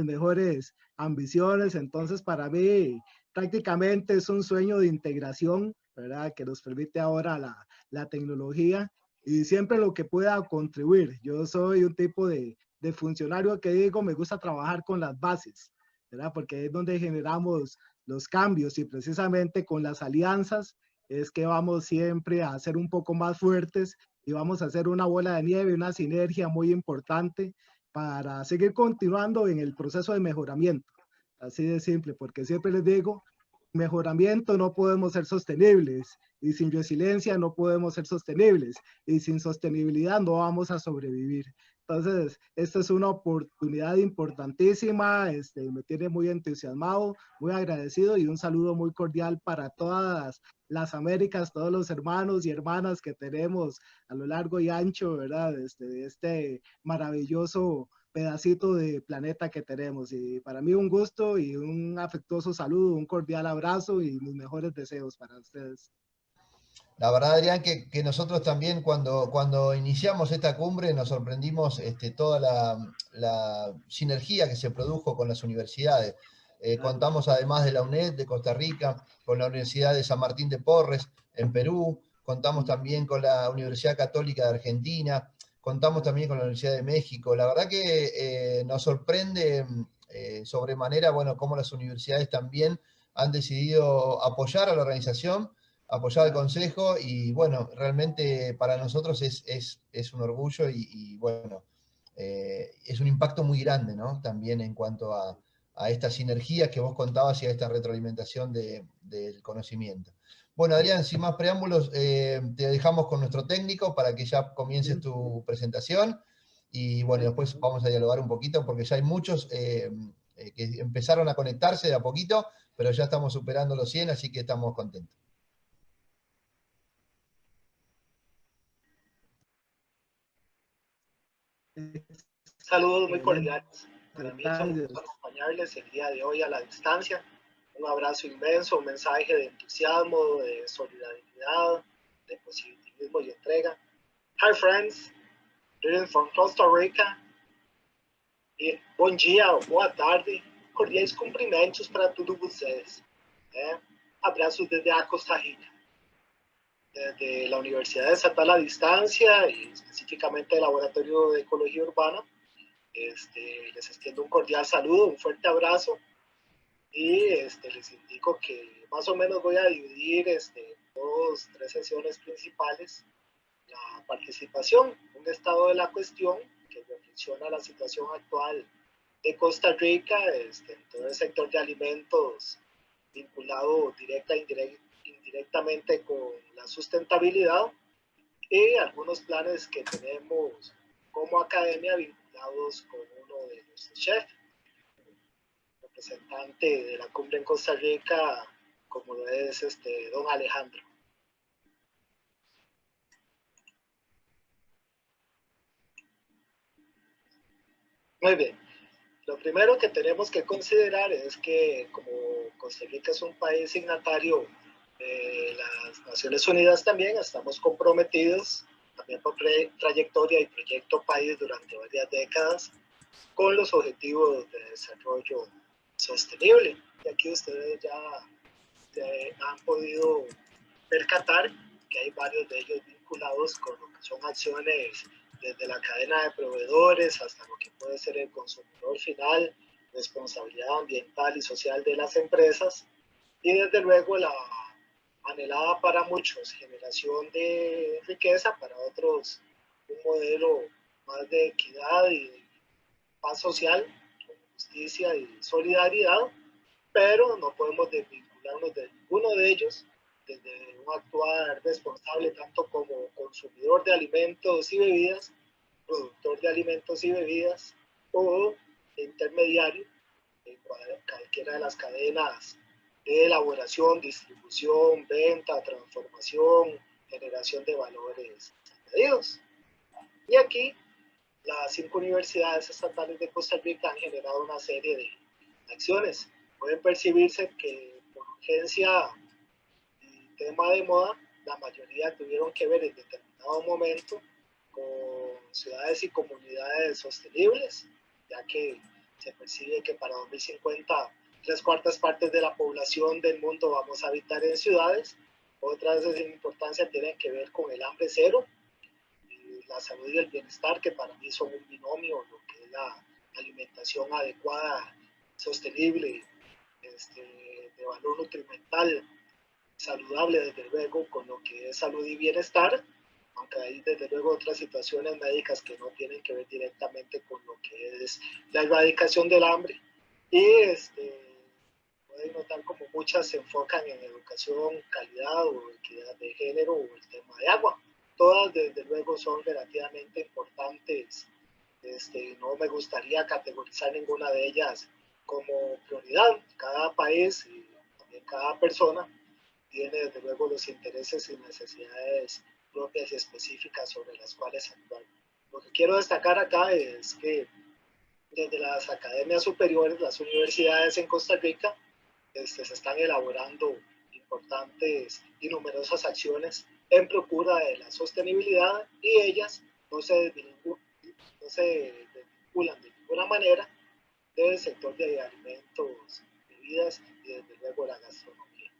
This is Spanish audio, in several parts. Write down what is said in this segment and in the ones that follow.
mis mejores ambiciones. Entonces, para mí, prácticamente es un sueño de integración, ¿verdad? Que nos permite ahora la tecnología y siempre lo que pueda contribuir. Yo soy un tipo de funcionario que digo, me gusta trabajar con las bases, ¿verdad? Porque es donde generamos los cambios y precisamente con las alianzas es que vamos siempre a ser un poco más fuertes y vamos a hacer una bola de nieve, una sinergia muy importante para seguir continuando en el proceso de mejoramiento. Así de simple, porque siempre les digo, mejoramiento no podemos ser sostenibles y sin resiliencia no podemos ser sostenibles y sin sostenibilidad no vamos a sobrevivir. Entonces, esta es una oportunidad importantísima, me tiene muy entusiasmado, muy agradecido y un saludo muy cordial para todas las Américas, todos los hermanos y hermanas que tenemos a lo largo y ancho, ¿verdad? De este maravilloso pedacito de planeta que tenemos. Y para mí un gusto y un afectuoso saludo, un cordial abrazo y mis mejores deseos para ustedes. La verdad, Adrián, que nosotros también cuando iniciamos esta cumbre nos sorprendimos toda la sinergia que se produjo con las universidades. Claro. Contamos además de la UNED de Costa Rica, con la Universidad de San Martín de Porres en Perú, contamos también con la Universidad Católica de Argentina, contamos también con la Universidad de México. La verdad que nos sorprende sobremanera, bueno, cómo las universidades también han decidido apoyar a la organización, apoyar al Consejo y bueno, realmente para nosotros es un orgullo y bueno, es un impacto muy grande, ¿no? También en cuanto a estas sinergias que vos contabas y a esta retroalimentación del conocimiento. Bueno, Adrián, sin más preámbulos, te dejamos con nuestro técnico para que ya comiences tu presentación y bueno, después vamos a dialogar un poquito porque ya hay muchos que empezaron a conectarse de a poquito, pero ya estamos superando los 100, así que estamos contentos. Saludos muy cordiales. Para mí es un Gracias. gusto acompañarles el día de hoy a la distancia. Un abrazo inmenso, un mensaje de entusiasmo, de solidaridad, de positivismo y entrega. Hi friends, greetings from Costa Rica. E bom dia, boa tarde, cordiais cumprimentos para todos vocês. Abraços desde a Costa Rica. Desde la Universidad de Santa la Distancia y específicamente el Laboratorio de Ecología Urbana, les extiendo un cordial saludo, un fuerte abrazo y les indico que más o menos voy a dividir tres sesiones principales. La participación, un estado de la cuestión que reflexiona la situación actual de Costa Rica en todo el sector de alimentos vinculado directa e indirectamente con la sustentabilidad y algunos planes que tenemos como academia vinculados con uno de nuestros chefs, representante de la cumbre en Costa Rica, como lo es don Alejandro. Muy bien. Lo primero que tenemos que considerar es que como Costa Rica es un país signatario de las Naciones Unidas también, estamos comprometidos también por trayectoria y proyecto país durante varias décadas con los objetivos de desarrollo sostenible. Y aquí ustedes ya han podido percatar que hay varios de ellos vinculados con lo que son acciones desde la cadena de proveedores hasta lo que puede ser el consumidor final, responsabilidad ambiental y social de las empresas y desde luego la anhelada para muchos generación de riqueza, para otros un modelo más de equidad y de paz social, con justicia y solidaridad, pero no podemos desvincularnos de ninguno de ellos desde un actuar responsable tanto como consumidor de alimentos y bebidas, productor de alimentos y bebidas o intermediario en cualquiera de las cadenas de elaboración, distribución, venta, transformación, generación de valores añadidos. Y aquí las 5 universidades estatales de Costa Rica han generado una serie de acciones. Pueden percibirse que por urgencia y tema de moda, la mayoría tuvieron que ver en determinado momento con ciudades y comunidades sostenibles, ya que Se percibe que para 2050 3/4 de la población del mundo vamos a habitar en ciudades. Otras de importancia tienen que ver con el hambre cero, y la salud y el bienestar, que para mí son un binomio, lo que es la alimentación adecuada, sostenible, de valor nutrimental, saludable, desde luego, con lo que es salud y bienestar, aunque hay desde luego otras situaciones médicas que no tienen que ver directamente con lo que es la erradicación del hambre. Y pueden notar como muchas se enfocan en educación, calidad o equidad de género o el tema de agua. Todas desde luego son relativamente importantes. No me gustaría categorizar ninguna de ellas como prioridad. Cada país y también cada persona tiene desde luego los intereses y necesidades propias y específicas sobre las cuales actuar. Lo que quiero destacar acá es que desde las academias superiores, las universidades en Costa Rica, se están elaborando importantes y numerosas acciones en procura de la sostenibilidad, y ellas no se desvinculan de ninguna manera del sector de alimentos, bebidas y desde luego la gastronomía.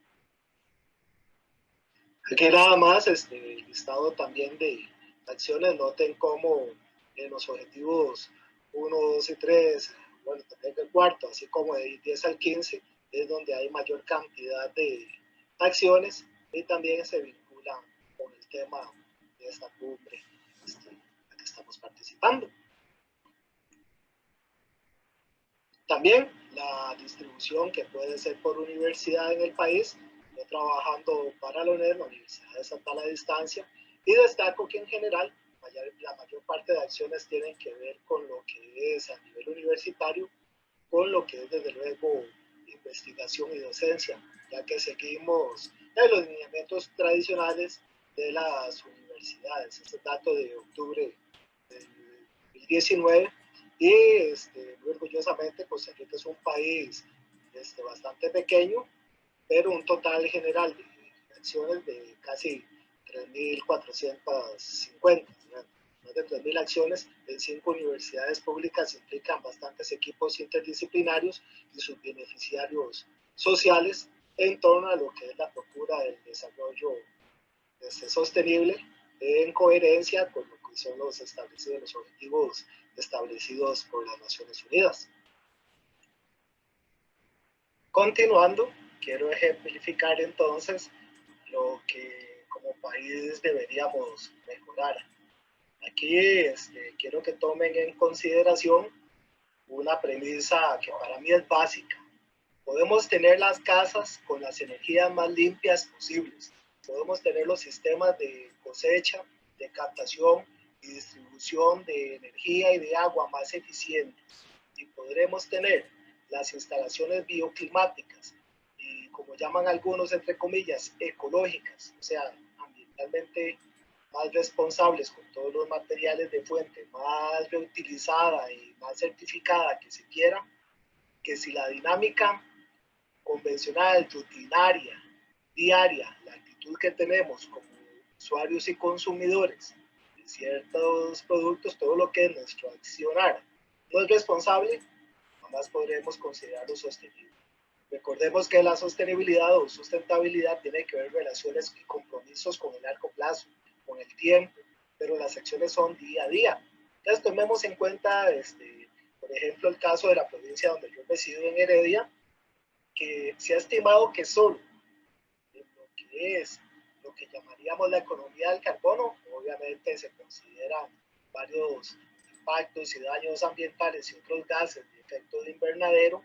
Aquí nada más listado también de acciones. Noten cómo en los objetivos 1, 2 y 3, bueno, también el cuarto, así como de 10 al 15, es donde hay mayor cantidad de acciones, y también se vinculan con el tema de esta cumbre en la que estamos participando. También la distribución que puede ser por universidad en el país. Yo trabajando para la UNED, la Universidad de Santa La Distancia, y destaco que en general la mayor parte de acciones tienen que ver con lo que es a nivel universitario, con lo que es desde luego investigación y docencia, ya que seguimos los lineamientos tradicionales de las universidades. Este dato de octubre del 2019, y muy orgullosamente Costa Rica es un país bastante pequeño, pero un total general de acciones de casi 3.450, más de 3.000 acciones en 5 universidades públicas. Implican bastantes equipos interdisciplinarios y sus beneficiarios sociales en torno a lo que es la procura del desarrollo sostenible, en coherencia con lo que son los objetivos establecidos por las Naciones Unidas. Continuando, quiero ejemplificar entonces lo que como país deberíamos mejorar. Aquí quiero que tomen en consideración una premisa que para mí es básica. Podemos tener las casas con las energías más limpias posibles. Podemos tener los sistemas de cosecha, de captación y distribución de energía y de agua más eficientes. Y podremos tener las instalaciones bioclimáticas y, como llaman algunos, entre comillas, ecológicas, o sea, ambientalmente más responsables, con todos los materiales de fuente, más reutilizada y más certificada que se quiera, que si la dinámica convencional, rutinaria, diaria, la actitud que tenemos como usuarios y consumidores de ciertos productos, todo lo que es nuestro accionar no es responsable, jamás podremos considerarlo sostenible. Recordemos que la sostenibilidad o sustentabilidad tiene que ver relaciones y compromisos con el largo plazo, con el tiempo, pero las acciones son día a día. Entonces tomemos en cuenta, por ejemplo, el caso de la provincia donde yo resido, en Heredia, que se ha estimado que solo en lo que es lo que llamaríamos la economía del carbono, obviamente se consideran varios impactos y daños ambientales y otros gases de efecto de invernadero,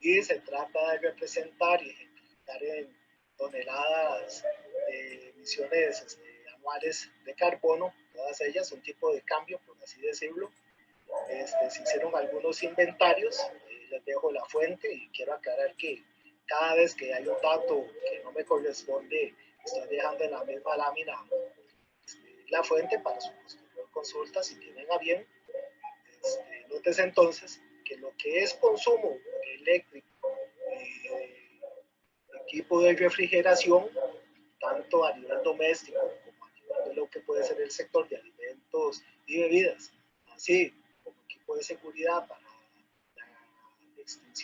y se trata de representar y ejemplificar en toneladas de emisiones anuales de carbono, todas ellas un tipo de cambio, por así decirlo. Se hicieron algunos inventarios, les dejo la fuente, y quiero aclarar que cada vez que hay un dato que no me corresponde, estoy dejando en la misma lámina la fuente para su posterior consulta, si tienen a bien. Notes entonces que lo que es consumo eléctrico, equipo de refrigeración, tanto a nivel doméstico como a nivel de lo que puede ser el sector de alimentos y bebidas, así como equipo de seguridad para la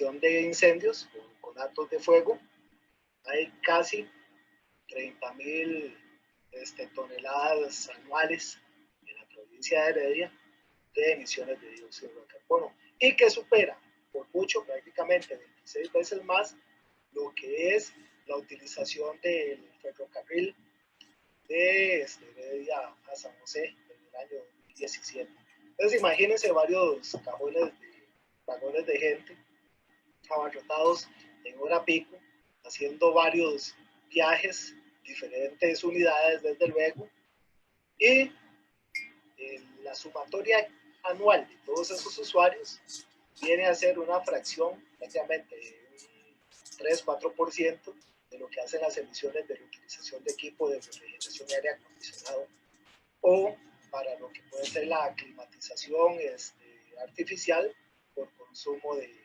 prevención de incendios con actos de fuego. Hay casi 30.000 toneladas anuales en la provincia de Heredia de emisiones de dióxido de carbono, y que supera por mucho, prácticamente 26 veces más, lo que es la utilización del ferrocarril de Heredia a San José en el año 2017. Entonces imagínense varios vagones de gente abarrotados en hora pico, haciendo varios viajes, diferentes unidades desde luego, y la sumatoria anual de todos esos usuarios viene a ser una fracción, prácticamente un 3-4% de lo que hacen las emisiones de la utilización de equipo de refrigeración y aire acondicionado, o para lo que puede ser la climatización artificial por consumo de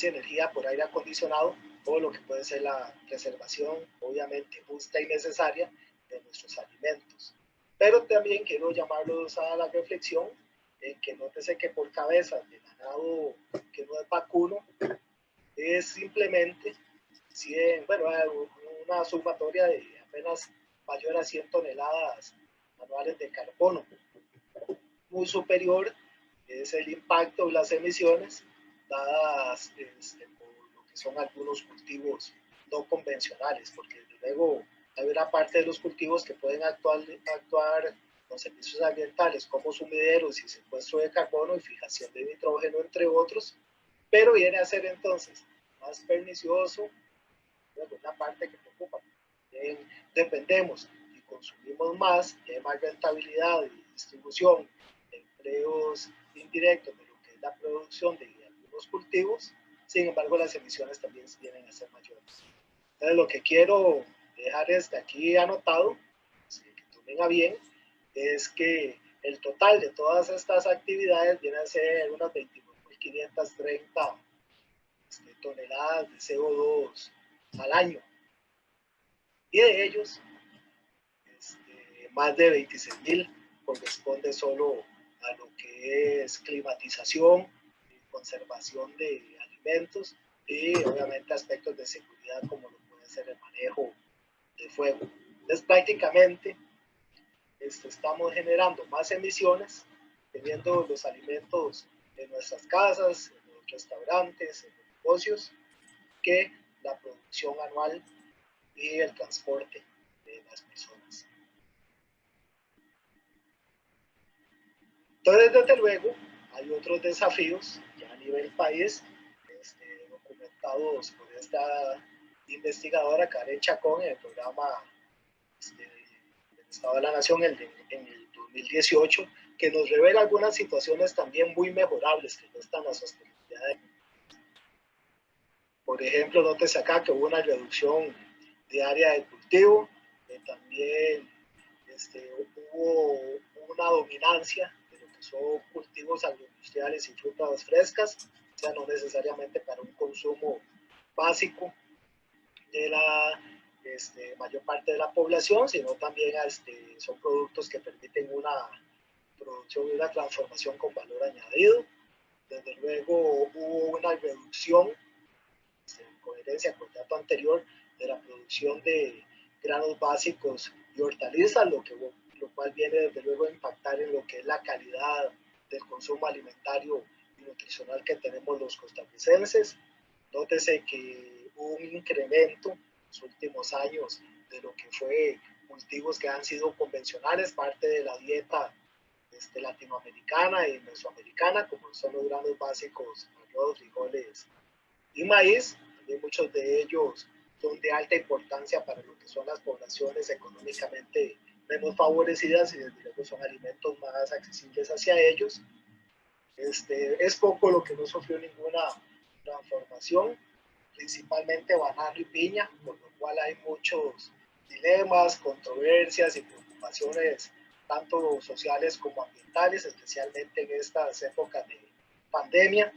energía por aire acondicionado, o lo que puede ser la preservación, obviamente justa y necesaria, de nuestros alimentos. Pero también quiero llamarlos a la reflexión en que nótese que por cabeza de ganado que no es vacuno es simplemente 100, una sumatoria de apenas mayor a 100 toneladas anuales de carbono. Muy superior es el impacto de las emisiones dadas por lo que son algunos cultivos no convencionales, porque desde luego hay una parte de los cultivos que pueden actuar con servicios ambientales como sumideros y secuestro de carbono y fijación de nitrógeno, entre otros, pero viene a ser entonces más pernicioso, una parte que preocupa. Dependemos y consumimos más, y hay más rentabilidad y distribución de empleos indirectos de lo que es la producción de algunos cultivos. Sin embargo, las emisiones también vienen a ser mayores. Entonces, lo que quiero dejar aquí anotado, que tomen a bien, es que el total de todas estas actividades viene a ser unas 21.530 toneladas de CO2 al año. Y de ellos, más de 26.000 corresponde solo a lo que es climatización, conservación de alimentos y obviamente aspectos de seguridad como lo puede ser el manejo de fuego. Entonces prácticamente estamos generando más emisiones teniendo los alimentos en nuestras casas, en los restaurantes, en los negocios, que la producción anual y el transporte de las personas. Entonces, desde luego, hay otros desafíos ya a nivel país, documentados por esta investigadora Karen Chacón en el programa del Estado de la Nación en el 2018, que nos revela algunas situaciones también muy mejorables que no están a sostenibilidad. Por ejemplo, nótese acá que hubo una reducción de área de cultivo, también hubo una dominancia de lo que son cultivos agroindustriales y frutas frescas, o sea, no necesariamente para un consumo básico de la mayor parte de la población, sino también son productos que permiten una producción y una transformación con valor añadido. Desde luego hubo una reducción en coherencia con el dato anterior de la producción de granos básicos y hortalizas, lo cual viene desde luego a impactar en lo que es la calidad del consumo alimentario y nutricional que tenemos los costarricenses. Nótese que hubo un incremento en los últimos años de lo que fue cultivos que han sido convencionales, parte de la dieta latinoamericana y mesoamericana, como son los granos básicos, arroz, frijoles y maíz. También muchos de ellos son de alta importancia para lo que son las poblaciones económicamente menos favorecidas y desde luego son alimentos más accesibles hacia ellos. Es poco lo que no sufrió ninguna transformación, principalmente banano y piña, por lo cual hay muchos dilemas, controversias y preocupaciones tanto sociales como ambientales, especialmente en estas épocas de pandemia,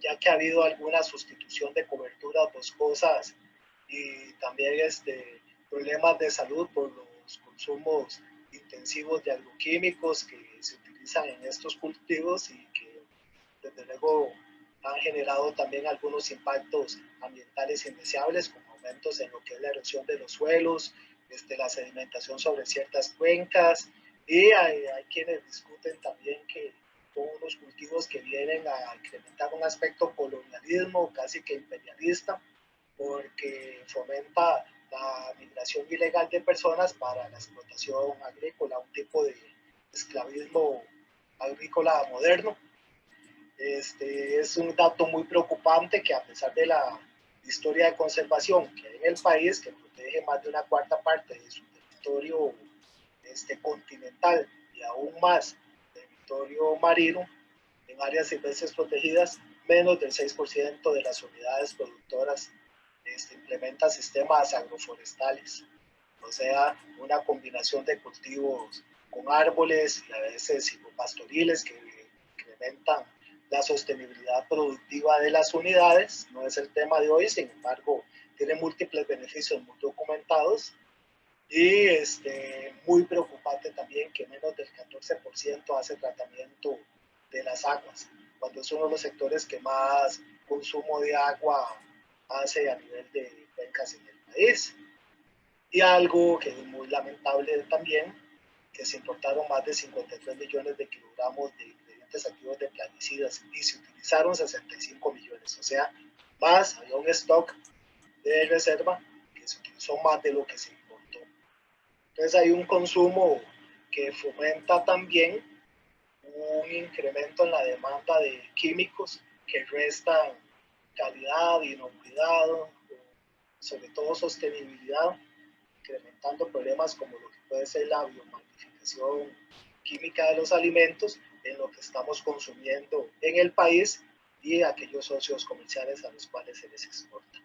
ya que ha habido alguna sustitución de coberturas boscosas y también problemas de salud por los consumos intensivos de agroquímicos que se utilizan en estos cultivos y que desde luego han generado también algunos impactos ambientales indeseables, como aumentos en lo que es la erosión de los suelos, la sedimentación sobre ciertas cuencas, y hay quienes discuten también que son unos cultivos que vienen a incrementar un aspecto colonialismo, casi que imperialista, porque fomenta la migración ilegal de personas para la explotación agrícola, un tipo de esclavismo agrícola moderno. Es un dato muy preocupante que, a pesar de la historia de conservación que hay en el país, que protege más de una cuarta parte de su territorio continental y aún más territorio marino, en áreas silvestres protegidas, menos del 6% de las unidades productoras implementa sistemas agroforestales, o sea, una combinación de cultivos con árboles y a veces silvopastoriles que incrementan la sostenibilidad productiva de las unidades. No es el tema de hoy, sin embargo, tiene múltiples beneficios muy documentados. Y muy preocupante también que menos del 14% hace tratamiento de las aguas, cuando es uno de los sectores que más consumo de agua hace a nivel de cuencas en el país. Y algo que es muy lamentable también, que se importaron más de 53 millones de kilogramos de ingredientes activos de plaguicidas y se utilizaron 65 millones, o sea, más, había un stock de reserva que se utilizó más de lo que se importó. Entonces hay un consumo que fomenta también un incremento en la demanda de químicos que restan calidad, inocuidad, sobre todo sostenibilidad, incrementando problemas como lo que puede ser la biomagnificación química de los alimentos en lo que estamos consumiendo en el país y aquellos socios comerciales a los cuales se les exporta.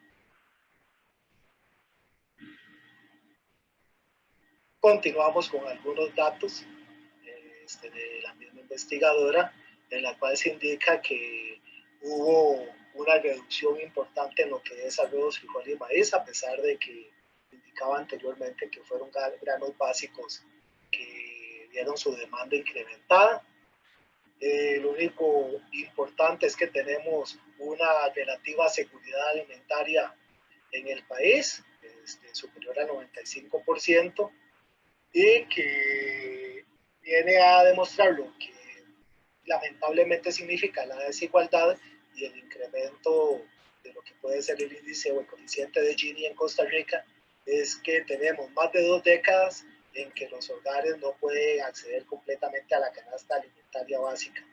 Continuamos con algunos datos de la misma investigadora, en la cual se indica que hubo una reducción importante en lo que es arroz, frijol y maíz, a pesar de que indicaba anteriormente que fueron granos básicos que vieron su demanda incrementada. Lo único importante es que tenemos una relativa seguridad alimentaria en el país, superior al 95%, y que viene a demostrar lo que lamentablemente significa la desigualdad y el incremento de lo que puede ser el índice o el coeficiente de Gini en Costa Rica, es que tenemos más de 2 décadas en que los hogares no pueden acceder completamente a la canasta alimentaria básica.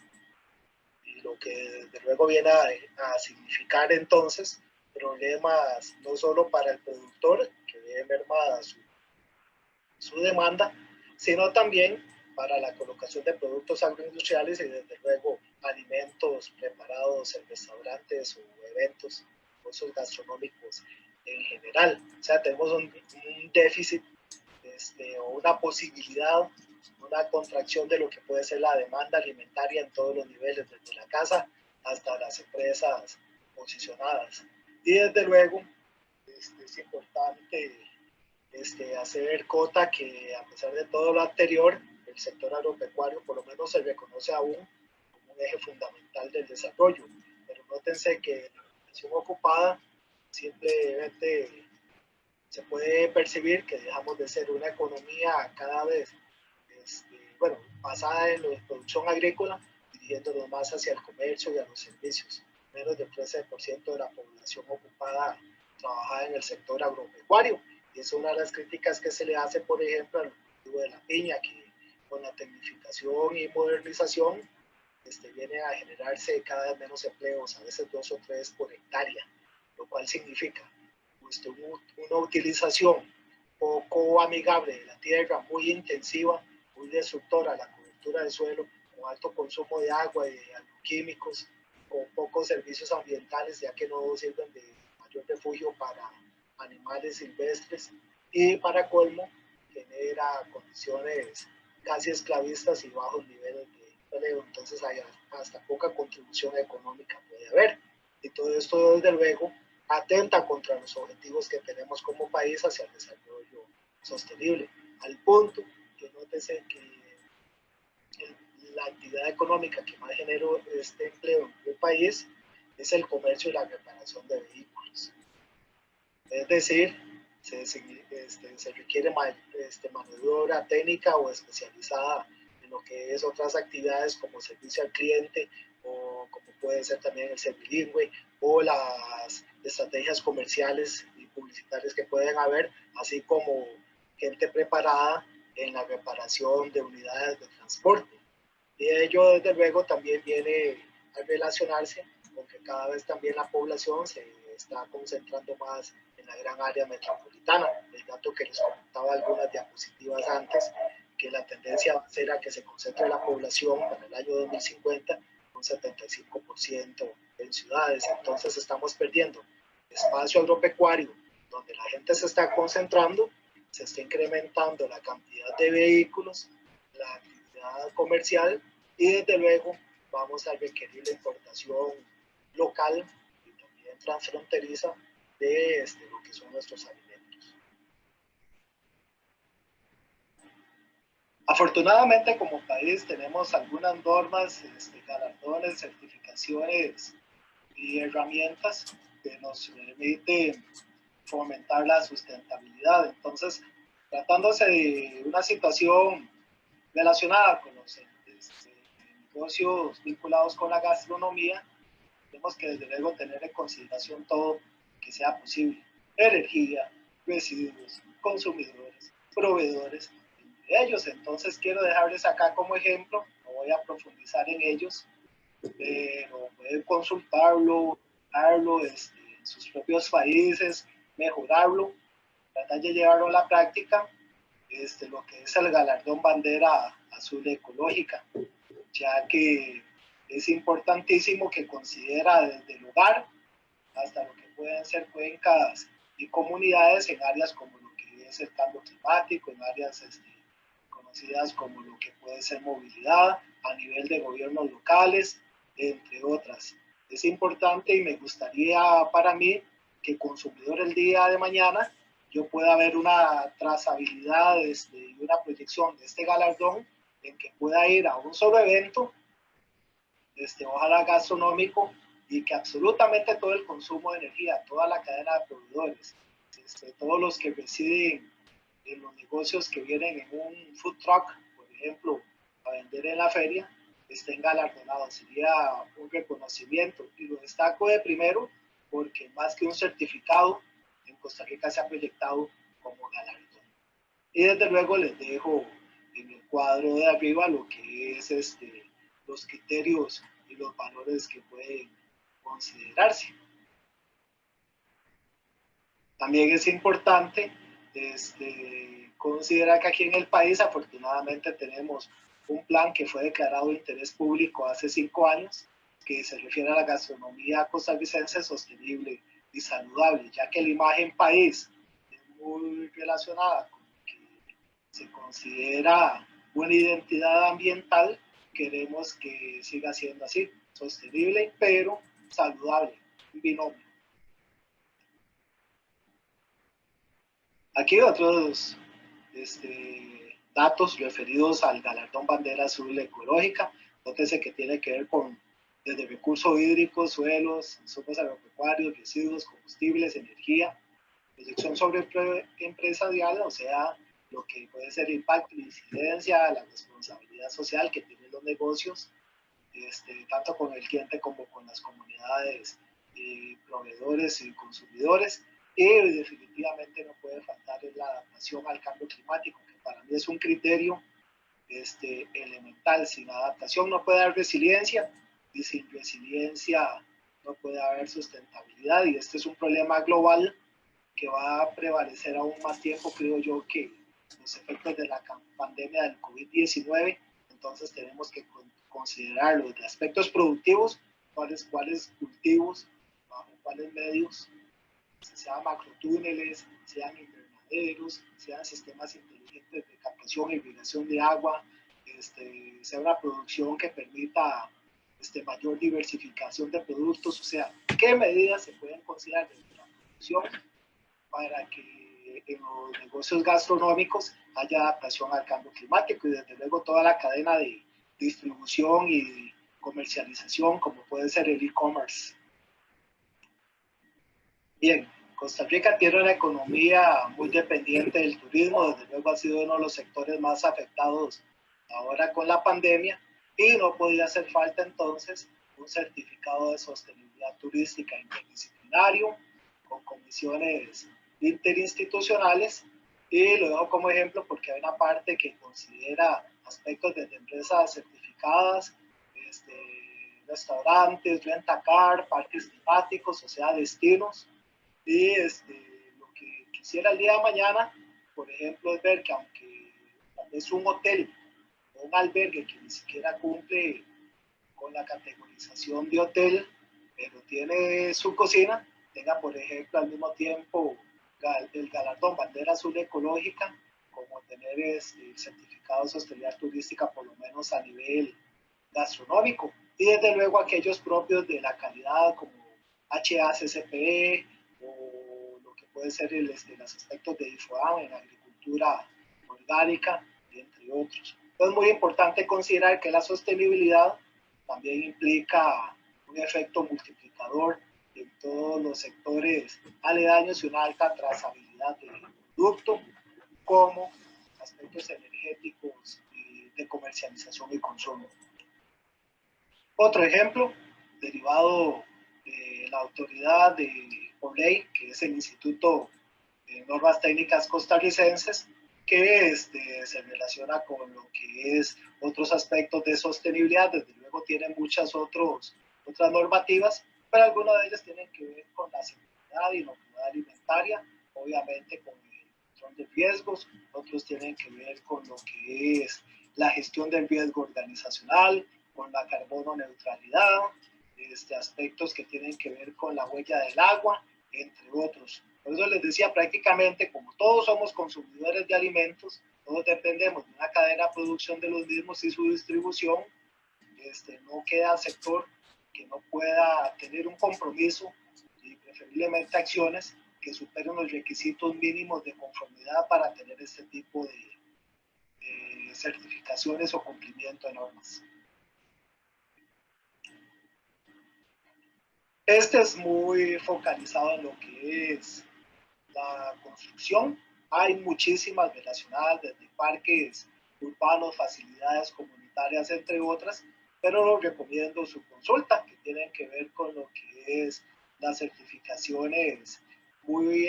Y lo que desde luego viene a significar entonces problemas no solo para el productor, que ve mermada su demanda, sino también para la colocación de productos agroindustriales y desde luego alimentos preparados en restaurantes o eventos, negocios gastronómicos en general. O sea, tenemos un déficit o una posibilidad, una contracción de lo que puede ser la demanda alimentaria en todos los niveles, desde la casa hasta las empresas posicionadas. Y desde luego es importante hacer cota que, a pesar de todo lo anterior, el sector agropecuario por lo menos se reconoce aún como un eje fundamental del desarrollo. Pero nótense que la población ocupada simplemente se puede percibir que dejamos de ser una economía cada vez basada en la producción agrícola, dirigiéndonos más hacia el comercio y a los servicios. Menos del 13% de la población ocupada trabaja en el sector agropecuario. Y es una de las críticas que se le hace, por ejemplo, al cultivo de la piña, que con la tecnificación y modernización viene a generarse cada vez menos empleos, a veces 2 o 3 por hectárea, lo cual significa una utilización poco amigable de la tierra, muy intensiva, muy destructora, la cobertura del suelo, con alto consumo de agua y de agroquímicos, con pocos servicios ambientales, ya que no sirven de mayor refugio para animales silvestres, y para colmo genera condiciones casi esclavistas y bajos niveles de empleo. Entonces hay hasta poca contribución económica puede haber, y todo esto desde luego atenta contra los objetivos que tenemos como país hacia el desarrollo sostenible, al punto que nótese que la actividad económica que más genera este empleo en el país es el comercio y la reparación de vehículos. Es decir, se requiere mano de obra técnica o especializada en lo que es otras actividades como servicio al cliente o como puede ser también el ser bilingüe o las estrategias comerciales y publicitarias que pueden haber, así como gente preparada en la reparación de unidades de transporte. Y ello, desde luego, también viene a relacionarse con que cada vez también la población se está concentrando más en la gran área metropolitana. El dato que les comentaba algunas diapositivas antes, que la tendencia va a ser a que se concentre la población para el año 2050 un 75% en ciudades. Entonces estamos perdiendo espacio agropecuario donde la gente se está concentrando, se está incrementando la cantidad de vehículos, la actividad comercial y desde luego vamos a requerir la importación local y también transfronteriza de lo que son nuestros alimentos. Afortunadamente como país tenemos algunas normas, galardones, certificaciones y herramientas que nos permiten fomentar la sustentabilidad. Entonces, tratándose de una situación relacionada con los negocios vinculados con la gastronomía, tenemos que desde luego tener en consideración todo que sea posible. Energía, residuos, consumidores, proveedores, entre ellos. Entonces quiero dejarles acá como ejemplo, no voy a profundizar en ellos, pero pueden consultarlo, verlo en sus propios países, mejorarlo, tratar de llevarlo a la práctica, lo que es el galardón bandera azul ecológica, ya que es importantísimo que considera desde el hogar hasta lo que pueden ser cuencas y comunidades en áreas como lo que es el cambio climático, en áreas conocidas como lo que puede ser movilidad, a nivel de gobiernos locales, entre otras. Es importante y me gustaría para mí que el consumidor el día de mañana yo pueda ver una trazabilidad y una proyección de este galardón en que pueda ir a un solo evento, ojalá gastronómico, y que absolutamente todo el consumo de energía, toda la cadena de proveedores, todos los que residen en los negocios que vienen en un food truck, por ejemplo, a vender en la feria, estén galardonados. Sería un reconocimiento y lo destaco de primero porque más que un certificado, en Costa Rica se ha proyectado como galardón. Y desde luego les dejo en el cuadro de arriba lo que es los criterios y los valores que pueden considerarse. También es importante considerar que aquí en el país afortunadamente tenemos un plan que fue declarado de interés público hace 5 años, que se refiere a la gastronomía costarricense sostenible y saludable, ya que la imagen país es muy relacionada con que se considera una identidad ambiental. Queremos que siga siendo así, sostenible pero saludable, un binomio. Aquí otros datos referidos al galardón bandera azul ecológica. Nótese que tiene que ver con desde recursos hídricos, suelos, insumos agropecuarios, residuos, combustibles, energía, proyección sobre empresarial, o sea, lo que puede ser impacto, incidencia, la responsabilidad social que tienen los negocios, tanto con el cliente como con las comunidades, proveedores y consumidores. Y definitivamente no puede faltar la adaptación al cambio climático, que para mí es un criterio elemental. Sin adaptación no puede haber resiliencia y sin resiliencia no puede haber sustentabilidad, y este es un problema global que va a prevalecer aún más tiempo, creo yo, que los efectos de la pandemia del COVID-19. Entonces tenemos que considerar los aspectos productivos, cuáles cultivos, bajo cuáles medios, sean macrotúneles, sean invernaderos, sean sistemas inteligentes de captación e irrigación de agua, sea una producción que permita mayor diversificación de productos, o sea, qué medidas se pueden considerar desde la producción para que en los negocios gastronómicos haya adaptación al cambio climático, y desde luego toda la cadena de distribución y comercialización, como puede ser el e-commerce. Bien, Costa Rica tiene una economía muy dependiente del turismo, desde luego ha sido uno de los sectores más afectados ahora con la pandemia, y no podía hacer falta entonces un certificado de sostenibilidad turística interdisciplinario con comisiones interinstitucionales, y lo dejo como ejemplo porque hay una parte que considera aspectos de empresas certificadas, restaurantes, rentacar, parques temáticos, o sea, destinos. Y lo que quisiera el día de mañana, por ejemplo, es ver que aunque es un hotel o un albergue que ni siquiera cumple con la categorización de hotel, pero tiene su cocina, tenga, por ejemplo, al mismo tiempo el galardón Bandera Azul Ecológica, como tener el certificado de sostenibilidad turística, por lo menos a nivel gastronómico. Y desde luego aquellos propios de la calidad, como HACCP, o lo que puede ser los aspectos de IFOAM en agricultura orgánica, entre otros. Es muy importante considerar que la sostenibilidad también implica un efecto multiplicador en todos los sectores aledaños y una alta trazabilidad del producto, como aspectos energéticos y de comercialización y consumo. Otro ejemplo, derivado de la autoridad por ley, que es el Instituto de Normas Técnicas Costarricenses, que se relaciona con lo que es otros aspectos de sostenibilidad. Desde luego tienen muchas otras normativas, pero algunas de ellas tienen que ver con la seguridad y inocuidad alimentaria, obviamente con el control de riesgos. Otros tienen que ver con lo que es la gestión del riesgo organizacional, con la carbono neutralidad, aspectos que tienen que ver con la huella del agua, entre otros. Por eso les decía, prácticamente como todos somos consumidores de alimentos, todos dependemos de una cadena de producción de los mismos y su distribución, no queda sector que no pueda tener un compromiso y preferiblemente acciones que superen los requisitos mínimos de conformidad para tener este tipo de certificaciones o cumplimiento de normas. Este es muy focalizado en lo que es la construcción. Hay muchísimas relacionadas desde parques urbanos, facilidades comunitarias, entre otras, pero recomiendo su consulta, que tienen que ver con lo que es las certificaciones muy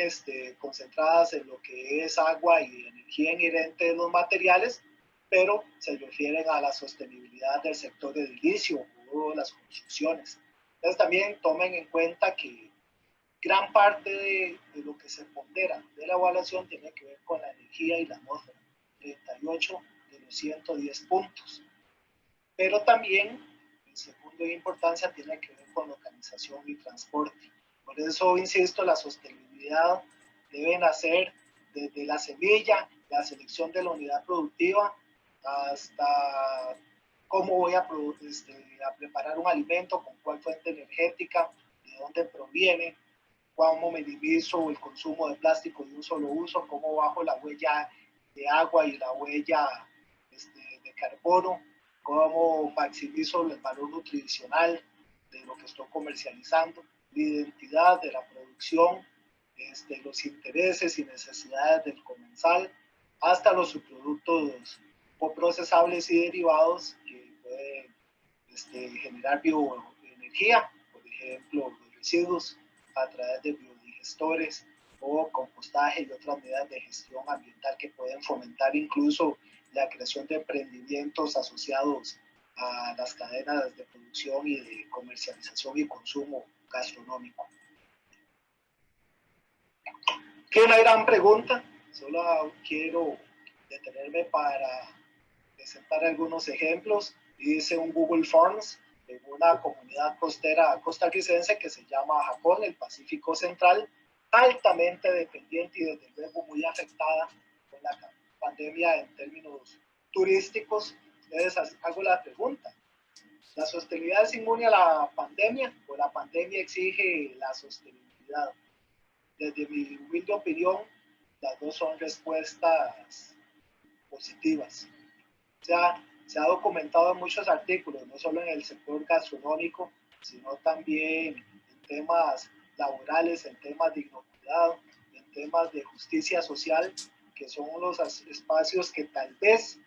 concentradas en lo que es agua y energía inherente de los materiales, pero se refieren a la sostenibilidad del sector edilicio o las construcciones. Entonces también tomen en cuenta que gran parte de lo que se pondera de la evaluación tiene que ver con la energía y la atmósfera, 38 de los 110 puntos. Pero también, el segundo de importancia, tiene que ver con localización y transporte. Por eso, insisto, la sostenibilidad debe nacer desde la semilla, la selección de la unidad productiva, hasta cómo voy a preparar un alimento, con cuál fuente energética, de dónde proviene, cómo minimizo el consumo de plástico de un solo uso, cómo bajo la huella de agua y la huella de carbono, cómo maximizo el valor nutricional de lo que estoy comercializando, la identidad de la producción, los intereses y necesidades del comensal, hasta los subproductos coprocesables y derivados que pueden generar bioenergía, por ejemplo, los residuos a través de biodigestores o compostaje y otras medidas de gestión ambiental que pueden fomentar incluso la creación de emprendimientos asociados a las cadenas de producción y de comercialización y consumo gastronómico. ¿Qué una gran pregunta? Solo quiero detenerme para presentar algunos ejemplos. Hice un Google Forms en una comunidad costera costarricense que se llama Japón, el Pacífico Central, altamente dependiente y desde luego muy afectada con la pandemia en términos turísticos. Entonces hago la pregunta, ¿la sostenibilidad es inmune a la pandemia o la pandemia exige la sostenibilidad? Desde mi humilde opinión, las dos son respuestas positivas. O sea, se ha documentado en muchos artículos, no solo en el sector gastronómico, sino también en temas laborales, en temas de inocuidad, en temas de justicia social, que son los espacios que tal vez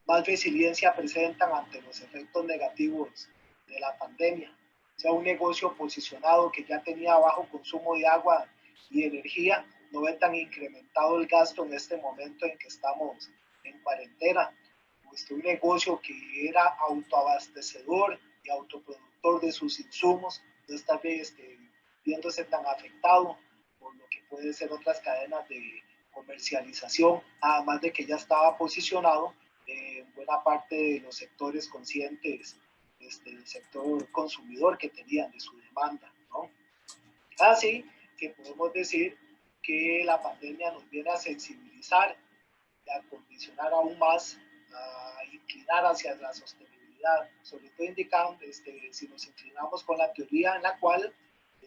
más resiliencia presentan ante los efectos negativos de la pandemia. O sea, un negocio posicionado que ya tenía bajo consumo de agua y energía, no ve tan incrementado el gasto en este momento en que estamos en cuarentena. Un negocio que era autoabastecedor y autoproductor de sus insumos, no está viéndose tan afectado por lo que puede ser otras cadenas de comercialización, además de que ya estaba posicionado en buena parte de los sectores conscientes del sector consumidor que tenían de su demanda, ¿no? Así que podemos decir que la pandemia nos viene a sensibilizar y a condicionar aún más, a inclinar hacia la sostenibilidad, sobre todo indicando, si nos inclinamos con la teoría en la cual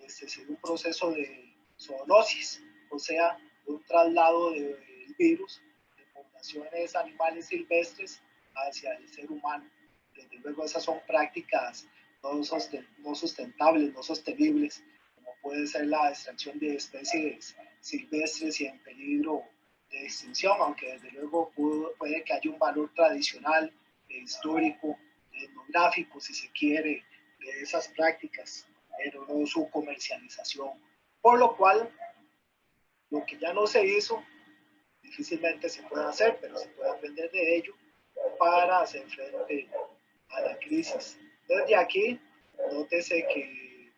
se dio un proceso de zoonosis, o sea, un traslado del virus de poblaciones animales silvestres hacia el ser humano. Desde luego esas son prácticas no sustentables, no sostenibles, como puede ser la extracción de especies silvestres y en peligro de extinción, aunque desde luego puede que haya un valor tradicional, histórico, etnográfico, si se quiere, de esas prácticas, pero no su comercialización. Por lo cual, lo que ya no se hizo, difícilmente se puede hacer, pero se puede aprender de ello para hacer frente a la crisis. Desde aquí, nótese que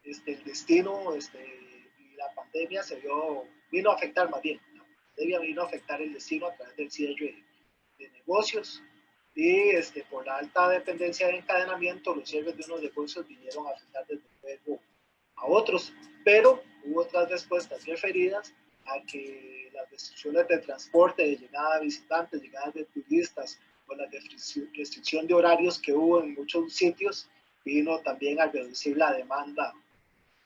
el destino y la pandemia vino a afectar más bien. La pandemia vino a afectar el destino a través del cierre de negocios y por la alta dependencia de encadenamiento, los cierres de unos negocios vinieron a afectar desde luego a otros, pero hubo otras respuestas referidas a que las restricciones de transporte, de llegada de visitantes, llegadas de turistas o la restricción de horarios que hubo en muchos sitios vino también a reducir la demanda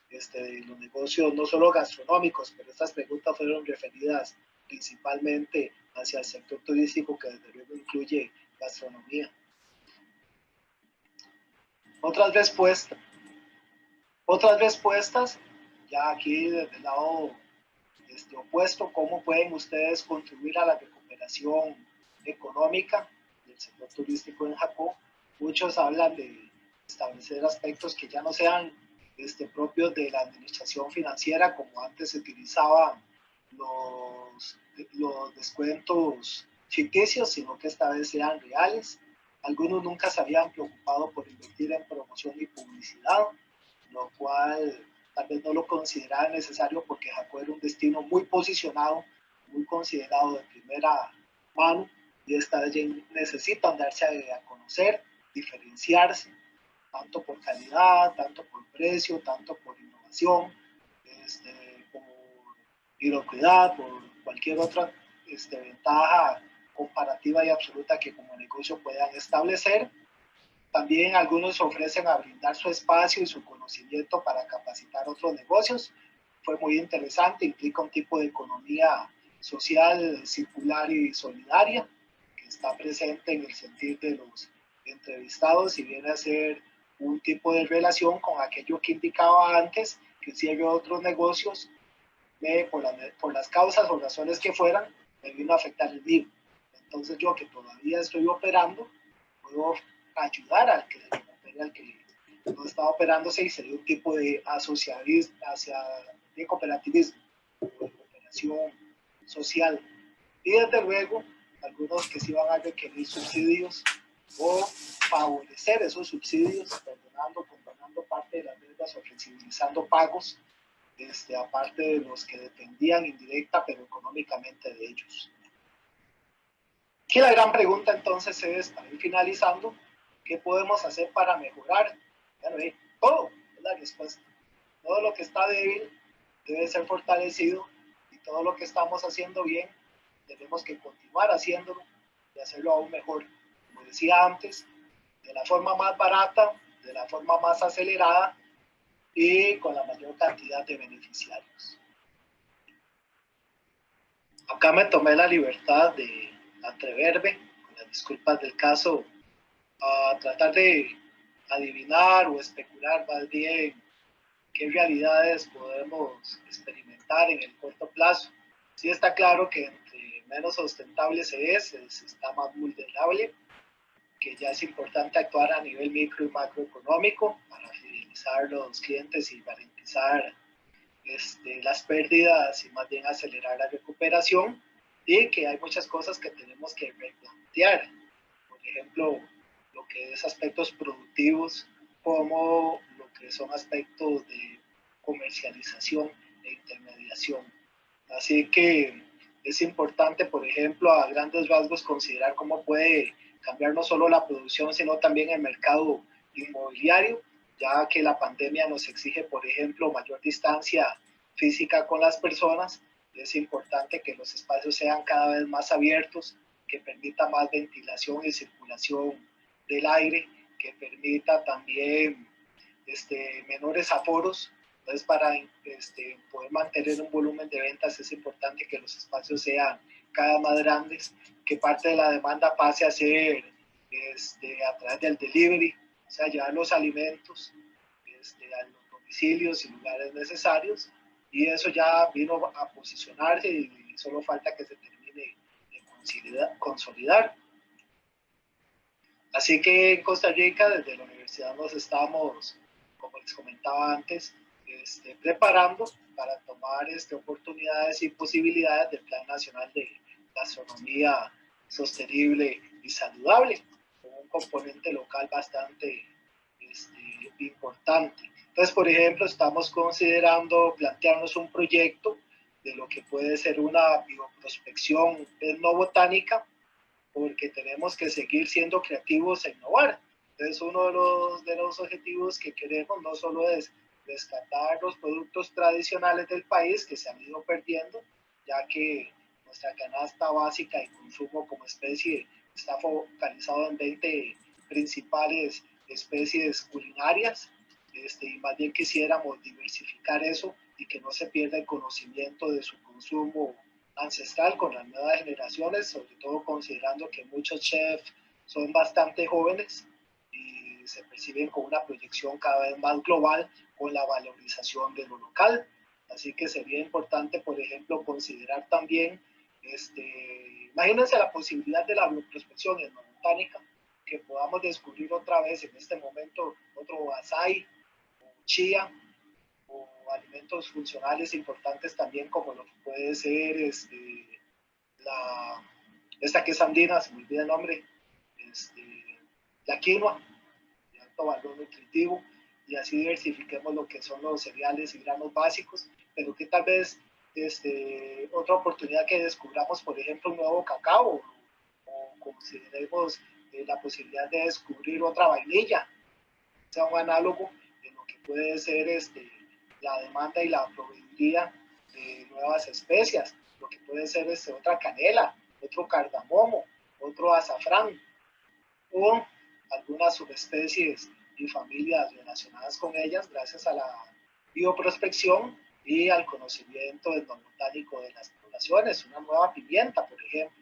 de los negocios, no solo gastronómicos, pero estas preguntas fueron referidas principalmente hacia el sector turístico, que desde luego incluye gastronomía. Otras respuestas, ya aquí desde el lado opuesto, cómo pueden ustedes contribuir a la recuperación económica del sector turístico en Jacó. Muchos hablan de establecer aspectos que ya no sean propios de la administración financiera, como antes se utilizaban los descuentos ficticios, sino que esta vez sean reales. Algunos nunca se habían preocupado por invertir en promoción y publicidad, lo cual tal vez no lo consideraban necesario porque Jacó era un destino muy posicionado, muy considerado de primera mano, y esta vez necesitan darse a conocer, diferenciarse, tanto por calidad, tanto por precio, tanto por innovación, por inocuidad, por cualquier otra ventaja comparativa y absoluta que como negocio puedan establecer. También algunos ofrecen a brindar su espacio y su conocimiento para capacitar otros negocios. Fue muy interesante, implica un tipo de economía social, circular y solidaria, que está presente en el sentir de los entrevistados y viene a ser un tipo de relación con aquello que indicaba antes, que si hay otros negocios, por las causas o razones que fueran, me vino a afectar el mío. Entonces yo, que todavía estoy operando, puedo ayudar al que no estaba operándose, y sería un tipo de asociativismo, de cooperativismo, de cooperación social. Y desde luego, algunos que sí van a requerir subsidios o favorecer esos subsidios, condonando parte de las deudas o flexibilizando pagos, aparte de los que dependían indirecta pero económicamente de ellos. Aquí la gran pregunta entonces es, para ir finalizando, ¿qué podemos hacer para mejorar? Bueno, todo es la respuesta. Todo lo que está débil debe ser fortalecido, y todo lo que estamos haciendo bien tenemos que continuar haciéndolo y hacerlo aún mejor. Como decía antes, de la forma más barata, de la forma más acelerada y con la mayor cantidad de beneficiarios. Acá me tomé la libertad de atreverme, con las disculpas del caso, a tratar de adivinar o especular más bien qué realidades podemos experimentar en el corto plazo. Sí está claro que entre menos sustentable se está más vulnerable, que ya es importante actuar a nivel micro y macroeconómico para fidelizar los clientes y garantizar las pérdidas y más bien acelerar la recuperación, y que hay muchas cosas que tenemos que replantear. Por ejemplo, lo que es aspectos productivos, como lo que son aspectos de comercialización e intermediación. Así que es importante, por ejemplo, a grandes rasgos considerar cómo puede cambiar no solo la producción, sino también el mercado inmobiliario, ya que la pandemia nos exige, por ejemplo, mayor distancia física con las personas. Es importante que los espacios sean cada vez más abiertos, que permita más ventilación y circulación del aire, que permita también menores aforos. Entonces, para poder mantener un volumen de ventas es importante que los espacios sean cada vez más grandes, que parte de la demanda pase a ser a través del delivery, o sea, llevar los alimentos a los domicilios y lugares necesarios, y eso ya vino a posicionarse y solo falta que se termine de consolidar. Así que en Costa Rica, desde la universidad nos estamos, como les comentaba antes, preparando para tomar oportunidades y posibilidades del Plan Nacional de Gastronomía Sostenible y Saludable, con un componente local bastante importante. Entonces, por ejemplo, estamos considerando plantearnos un proyecto de lo que puede ser una bioprospección etnobotánica, porque tenemos que seguir siendo creativos e innovar. Entonces, uno de los objetivos que queremos no solo es rescatar los productos tradicionales del país que se han ido perdiendo, ya que nuestra canasta básica y consumo como especie está focalizado en 20 principales especies culinarias, y más bien quisiéramos diversificar eso y que no se pierda el conocimiento de su consumo ancestral con las nuevas generaciones, sobre todo considerando que muchos chefs son bastante jóvenes y se perciben con una proyección cada vez más global con la valorización de lo local. Así que sería importante, por ejemplo, considerar también, imagínense la posibilidad de la bioprospección etnobotánica, que podamos descubrir otra vez en este momento otro açaí o chía, o alimentos funcionales importantes también, como lo que puede ser esta que es andina, se me olvida el nombre, la quinoa, de alto valor nutritivo, y así diversifiquemos lo que son los cereales y granos básicos, pero que tal vez otra oportunidad que descubramos, por ejemplo, un nuevo cacao, o consideremos la posibilidad de descubrir otra vainilla, sea un análogo de lo que puede ser la demanda y la proveeduría de nuevas especias, lo que puede ser otra canela, otro cardamomo, otro azafrán, o algunas subespecies y familias relacionadas con ellas gracias a la bioprospección y al conocimiento etnobotánico de las poblaciones. Una nueva pimienta, por ejemplo,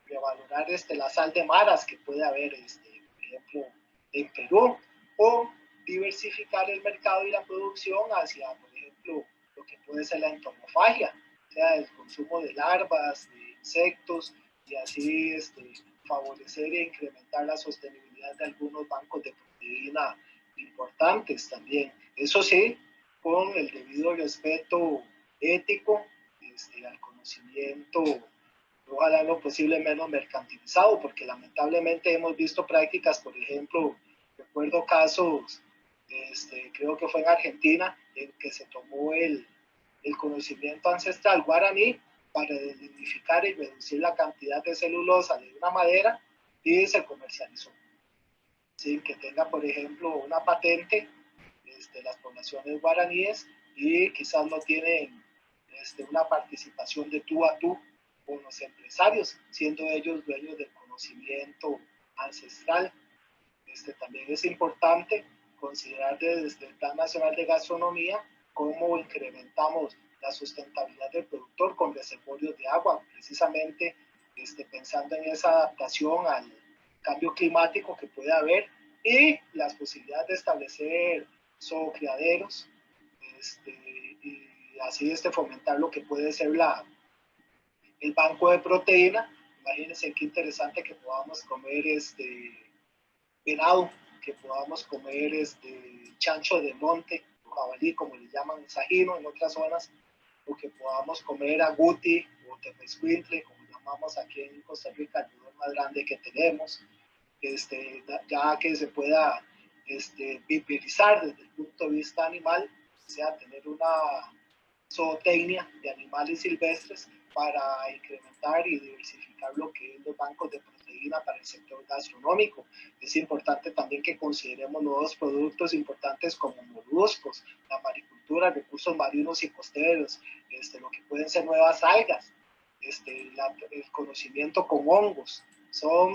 revalorar la sal de maras que puede haber, por ejemplo, en Perú, o diversificar el mercado y la producción hacia, por ejemplo, lo que puede ser la entomofagia, o sea, el consumo de larvas, de insectos, y así favorecer e incrementar la sostenibilidad de algunos bancos de proteína importantes también. Eso sí, con el debido respeto ético al conocimiento, ojalá lo posible menos mercantilizado, porque lamentablemente hemos visto prácticas, por ejemplo, recuerdo casos, creo que fue en Argentina, en que se tomó el conocimiento ancestral guaraní para identificar y reducir la cantidad de celulosa de una madera, y se comercializó. Sin que tenga, por ejemplo, una patente las poblaciones guaraníes, y quizás no tienen una participación de tú a tú con los empresarios, siendo ellos dueños del conocimiento ancestral. También es importante considerar desde el Plan Nacional de Gastronomía cómo incrementamos la sustentabilidad del productor con reservorios de agua, precisamente pensando en esa adaptación al cambio climático que puede haber y las posibilidades de establecer zoocriaderos y así fomentar lo que puede ser el banco de proteína. Imagínense qué interesante que podamos comer venado, que podamos comer chancho de monte, o jabalí, como le llaman, sajino en otras zonas, o que podamos comer aguti o tepezcuintle, como llamamos aquí en Costa Rica, el lugar más grande que tenemos, ya que se pueda viabilizar desde el punto de vista animal, o sea, tener una zootecnia de animales silvestres para incrementar y diversificar lo que es los bancos de proteína para el sector gastronómico. Es importante también que consideremos nuevos productos importantes como moluscos, la maricultura, recursos marinos y costeros, lo que pueden ser nuevas algas, el conocimiento con hongos. Son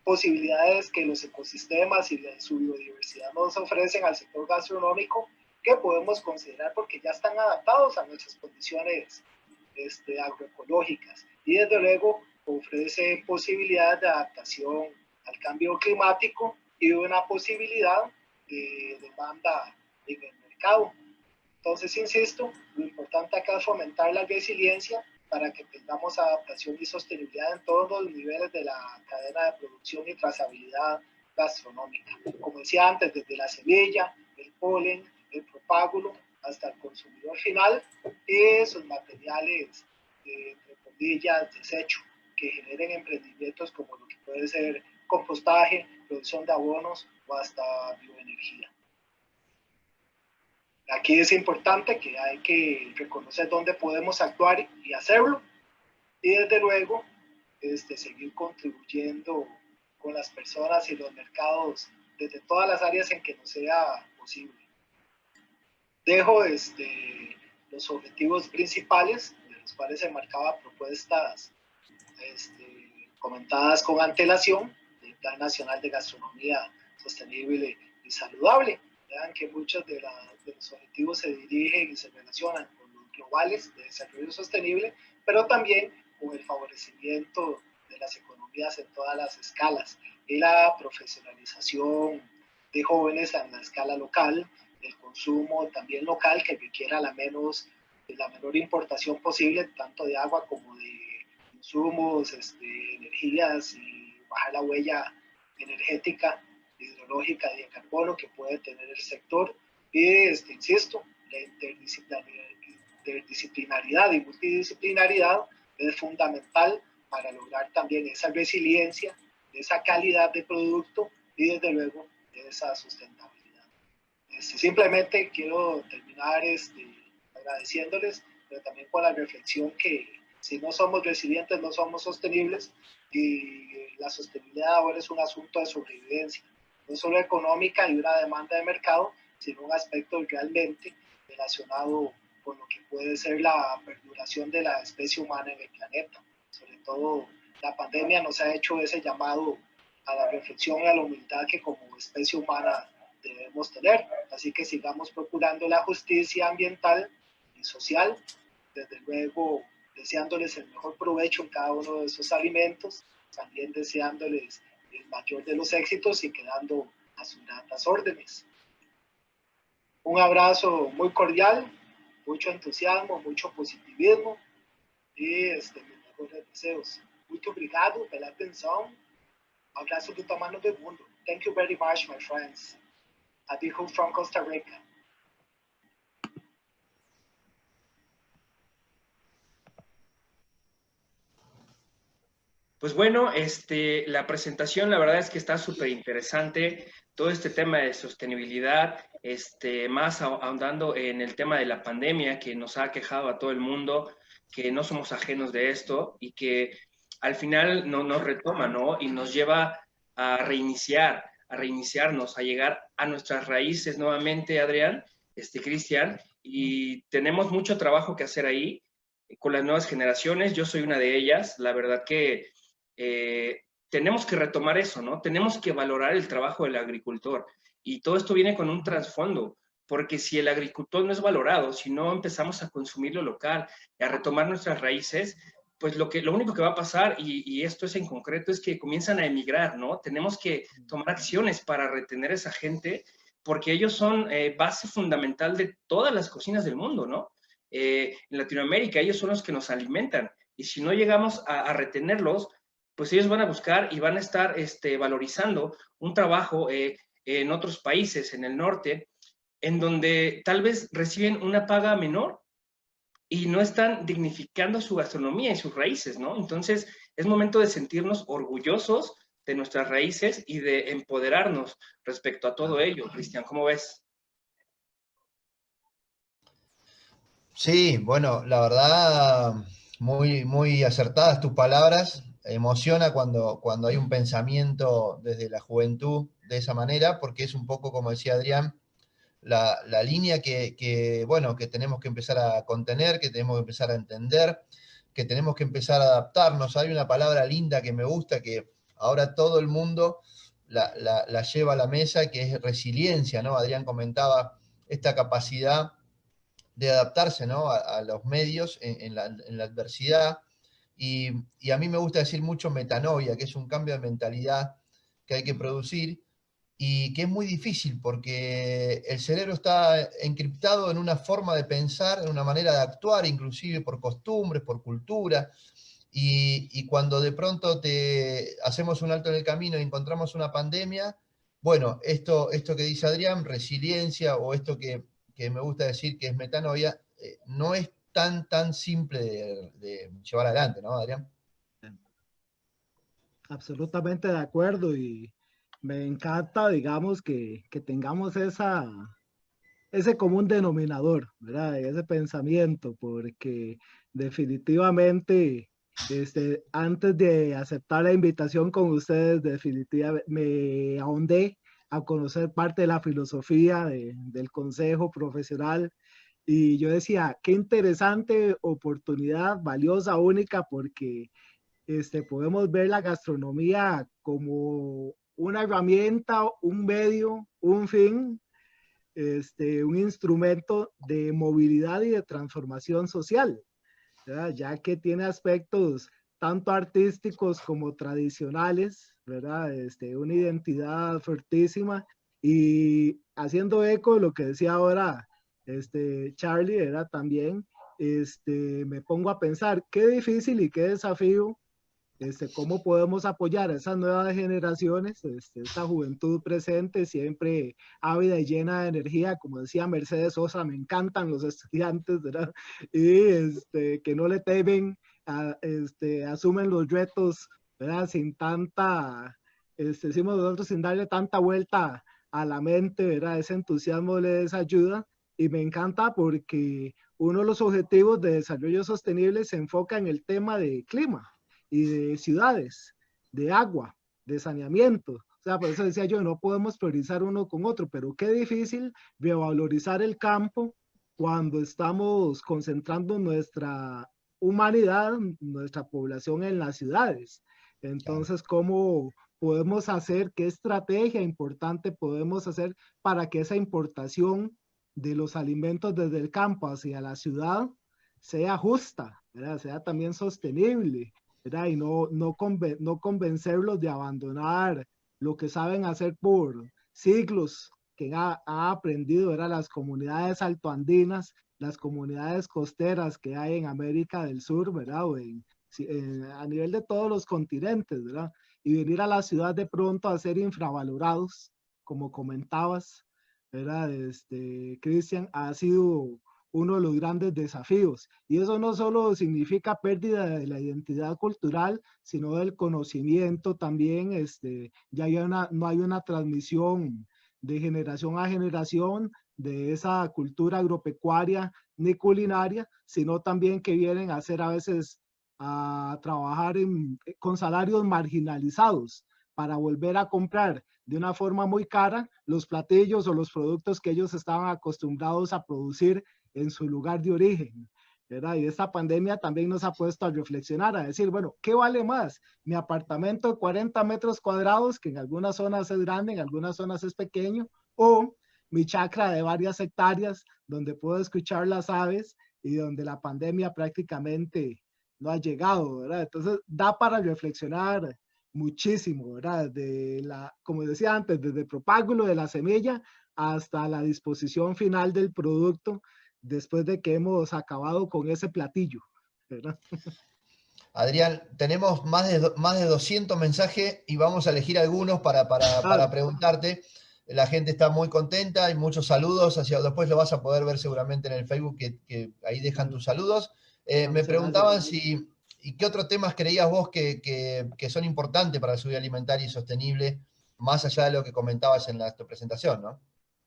posibilidades que los ecosistemas y su biodiversidad nos ofrecen al sector gastronómico que podemos considerar porque ya están adaptados a nuestras condiciones agroecológicas y desde luego ofrece posibilidades de adaptación al cambio climático y una posibilidad de demanda en el mercado. Entonces, insisto, lo importante acá es fomentar la resiliencia para que tengamos adaptación y sostenibilidad en todos los niveles de la cadena de producción y trazabilidad gastronómica. Como decía antes, desde la semilla, el polen, el propágulo, hasta el consumidor final y sus materiales, entre comillas, desecho, que generen emprendimientos como lo que puede ser compostaje, producción de abonos o hasta bioenergía. Aquí es importante que hay que reconocer dónde podemos actuar y hacerlo y desde luego seguir contribuyendo con las personas y los mercados desde todas las áreas en que nos sea posible. Dejo los objetivos principales, de los cuales se marcaba propuestas comentadas con antelación del Plan Nacional de Gastronomía Sostenible y Saludable. Vean que muchos de los objetivos se dirigen y se relacionan con los globales de desarrollo sostenible, pero también con el favorecimiento de las economías en todas las escalas y la profesionalización de jóvenes en la escala local, el consumo también local que requiera la menor importación posible, tanto de agua como de insumos, energías y bajar la huella energética, hidrológica y de carbono que puede tener el sector. Y insisto, la interdisciplinaridad y multidisciplinaridad es fundamental para lograr también esa resiliencia, esa calidad de producto y desde luego esa sustentabilidad. Simplemente quiero terminar agradeciéndoles, pero también con la reflexión que si no somos resilientes no somos sostenibles y la sostenibilidad ahora es un asunto de sobrevivencia, no solo económica y una demanda de mercado, sino un aspecto realmente relacionado con lo que puede ser la perduración de la especie humana en el planeta. Sobre todo la pandemia nos ha hecho ese llamado a la reflexión y a la humildad que como especie humana debemos tener. Así que sigamos procurando la justicia ambiental y social, desde luego deseándoles el mejor provecho en cada uno de esos alimentos, también deseándoles el mayor de los éxitos y quedando a sus gratas órdenes. Un abrazo muy cordial, mucho entusiasmo, mucho positivismo y mis mejores deseos. Muito obrigado pela atenção. Abraço do tamanho do mundo. Thank you very much, my friends. Abihu from Costa Rica. Pues bueno, la presentación la verdad es que está súper interesante, todo este tema de sostenibilidad, más ahondando en el tema de la pandemia que nos ha aquejado a todo el mundo, que no somos ajenos de esto y que al final nos retoma, ¿no? Y nos lleva a reiniciarnos, a llegar a nuestras raíces nuevamente, Adrián, Cristian, y tenemos mucho trabajo que hacer ahí con las nuevas generaciones. Yo soy una de ellas, la verdad que tenemos que retomar eso, ¿no? Tenemos que valorar el trabajo del agricultor y todo esto viene con un trasfondo. porque si el agricultor no es valorado, si no empezamos a consumir lo local, a retomar nuestras raíces, pues lo único que va a pasar, y esto es en concreto, es que comienzan a emigrar, ¿no? Tenemos que tomar acciones para retener a esa gente, porque ellos son base fundamental de todas las cocinas del mundo, ¿no? En Latinoamérica ellos son los que nos alimentan, y si no llegamos a retenerlos, pues ellos van a buscar y van a estar valorizando un trabajo en otros países, en el norte, en donde tal vez reciben una paga menor y no están dignificando su gastronomía y sus raíces, ¿no? Entonces, es momento de sentirnos orgullosos de nuestras raíces y de empoderarnos respecto a todo ello. Cristian, ¿cómo ves? Sí, bueno, la verdad, muy, muy acertadas tus palabras. Emociona cuando hay un pensamiento desde la juventud de esa manera, porque es un poco, como decía Adrián, la línea bueno, que tenemos que empezar a contener, que tenemos que empezar a entender, que tenemos que empezar a adaptarnos. Hay una palabra linda que me gusta, que ahora todo el mundo la lleva a la mesa, que es resiliencia, ¿no? Adrián comentaba esta capacidad de adaptarse, ¿no? A los medios en la adversidad. Y a mí me gusta decir mucho metanoia, que es un cambio de mentalidad que hay que producir y que es muy difícil porque el cerebro está encriptado en una forma de pensar, en una manera de actuar, inclusive por costumbres, por cultura. Y cuando de pronto hacemos un alto en el camino y encontramos una pandemia, bueno, esto que dice Adrián, resiliencia, o esto que me gusta decir que es metanoia, no es tan simple de llevar adelante, ¿no, Adrián? Absolutamente de acuerdo y me encanta, digamos, que tengamos ese común denominador, ¿verdad? Ese pensamiento, porque definitivamente, antes de aceptar la invitación con ustedes, definitivamente me ahondé a conocer parte de la filosofía del consejo profesional y yo decía, qué interesante oportunidad, valiosa, única, porque podemos ver la gastronomía como una herramienta, un medio, un fin, un instrumento de movilidad y de transformación social, ¿verdad? Ya que tiene aspectos tanto artísticos como tradicionales, ¿verdad? Una identidad fuertísima y haciendo eco de lo que decía ahora Charlie, era también, me pongo a pensar qué difícil y qué desafío cómo podemos apoyar a esas nuevas generaciones, esta juventud presente, siempre ávida y llena de energía, como decía Mercedes Sosa, me encantan los estudiantes, ¿verdad? Y que no le temen, asumen los retos, ¿verdad? Sin tanta, decimos nosotros, sin darle tanta vuelta a la mente, ¿verdad? Ese entusiasmo les ayuda y me encanta porque uno de los objetivos de desarrollo sostenible se enfoca en el tema de clima y de ciudades, de agua, de saneamiento. O sea, por eso decía yo, no podemos priorizar uno con otro, pero qué difícil revalorizar el campo cuando estamos concentrando nuestra humanidad, nuestra población en las ciudades. Entonces, ¿cómo podemos hacer, qué estrategia importante podemos hacer para que esa importación de los alimentos desde el campo hacia la ciudad sea justa, ¿verdad? Sea también sostenible, ¿verdad? Y no convencerlos de abandonar lo que saben hacer por siglos, que ha aprendido, ¿verdad? Las comunidades altoandinas, las comunidades costeras que hay en América del Sur, ¿verdad? A nivel de todos los continentes, ¿verdad? Y venir a la ciudad de pronto a ser infravalorados, como comentabas, ¿verdad? Cristian, ha sido uno de los grandes desafíos. Y eso no solo significa pérdida de la identidad cultural, sino del conocimiento también. No hay una transmisión de generación a generación de esa cultura agropecuaria ni culinaria, sino también que vienen a hacer a veces a trabajar con salarios marginalizados para volver a comprar de una forma muy cara los platillos o los productos que ellos estaban acostumbrados a producir en su lugar de origen, ¿verdad? Y esta pandemia también nos ha puesto a reflexionar, a decir, bueno, ¿qué vale más? Mi apartamento de 40 metros cuadrados, que en algunas zonas es grande, en algunas zonas es pequeño, o mi chacra de varias hectáreas donde puedo escuchar las aves y donde la pandemia prácticamente no ha llegado, ¿verdad? Entonces da para reflexionar muchísimo, ¿verdad? Como decía antes, desde el propágulo de la semilla hasta la disposición final del producto después de que hemos acabado con ese platillo, ¿verdad? Adrián, tenemos más de 200 mensajes y vamos a elegir algunos para preguntarte. La gente está muy contenta, hay muchos saludos, después lo vas a poder ver seguramente en el Facebook, que ahí dejan tus saludos. Me preguntaban ¿y qué otros temas creías vos que son importantes para la seguridad alimentaria y sostenible, más allá de lo que comentabas en tu presentación, ¿no?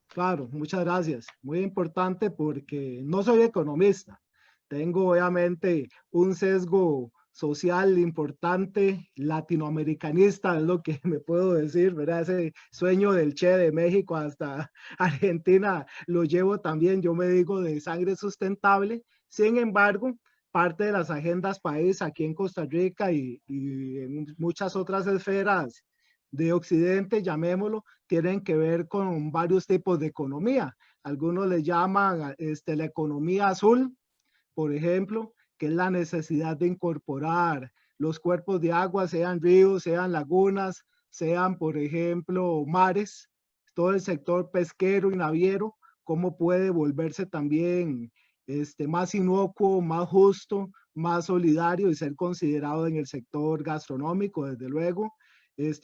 Claro, muchas gracias. Muy importante porque no soy economista. Tengo obviamente un sesgo social importante, latinoamericanista, es lo que me puedo decir, ¿verdad? Ese sueño del Che de México hasta Argentina lo llevo también, yo me digo, de sangre sustentable. Sin embargo, parte de las agendas país aquí en Costa Rica y en muchas otras esferas de Occidente, llamémoslo, tienen que ver con varios tipos de economía. Algunos le llaman la economía azul, por ejemplo, que es la necesidad de incorporar los cuerpos de agua, sean ríos, sean lagunas, sean, por ejemplo, mares, todo el sector pesquero y naviero, cómo puede volverse también más inocuo, más justo, más solidario y ser considerado en el sector gastronómico, desde luego.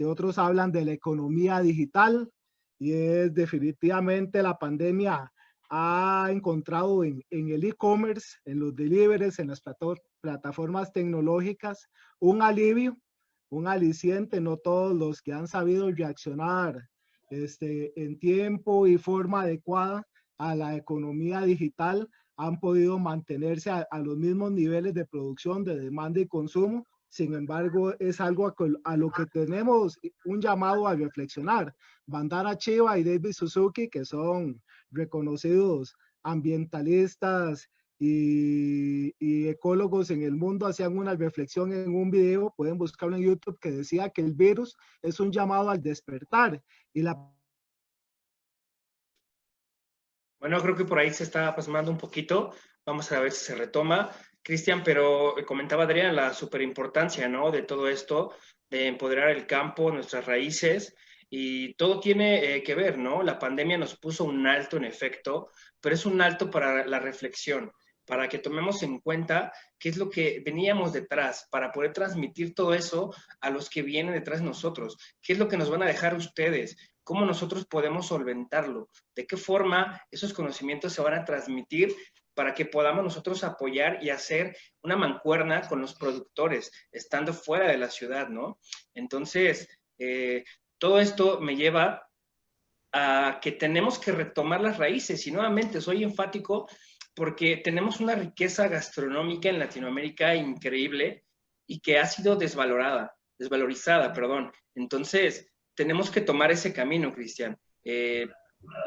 Otros hablan de la economía digital y es definitivamente la pandemia ha encontrado en el e-commerce, en los deliveries, en las plataformas tecnológicas, un alivio, un aliciente. No todos los que han sabido reaccionar en tiempo y forma adecuada a la economía digital han podido mantenerse a los mismos niveles de producción, de demanda y consumo. Sin embargo, es algo a lo que tenemos un llamado a reflexionar. Bandara Chiva y David Suzuki, que son reconocidos ambientalistas y ecólogos en el mundo, hacían una reflexión en un video, pueden buscarlo en YouTube, que decía que el virus es un llamado al despertar y la... Bueno, creo que por ahí se está pasmando un poquito. Vamos a ver si se retoma. Cristian, pero comentaba Adrián la superimportancia, ¿no? De todo esto, de empoderar el campo, nuestras raíces, y todo tiene que ver, ¿no? La pandemia nos puso un alto en efecto, pero es un alto para la reflexión, para que tomemos en cuenta qué es lo que veníamos detrás, para poder transmitir todo eso a los que vienen detrás de nosotros, qué es lo que nos van a dejar ustedes, cómo nosotros podemos solventarlo, de qué forma esos conocimientos se van a transmitir para que podamos nosotros apoyar y hacer una mancuerna con los productores, estando fuera de la ciudad, ¿no? Entonces, todo esto me lleva a que tenemos que retomar las raíces, y nuevamente soy enfático porque tenemos una riqueza gastronómica en Latinoamérica increíble y que ha sido desvalorizada, perdón. Entonces, tenemos que tomar ese camino, Cristian.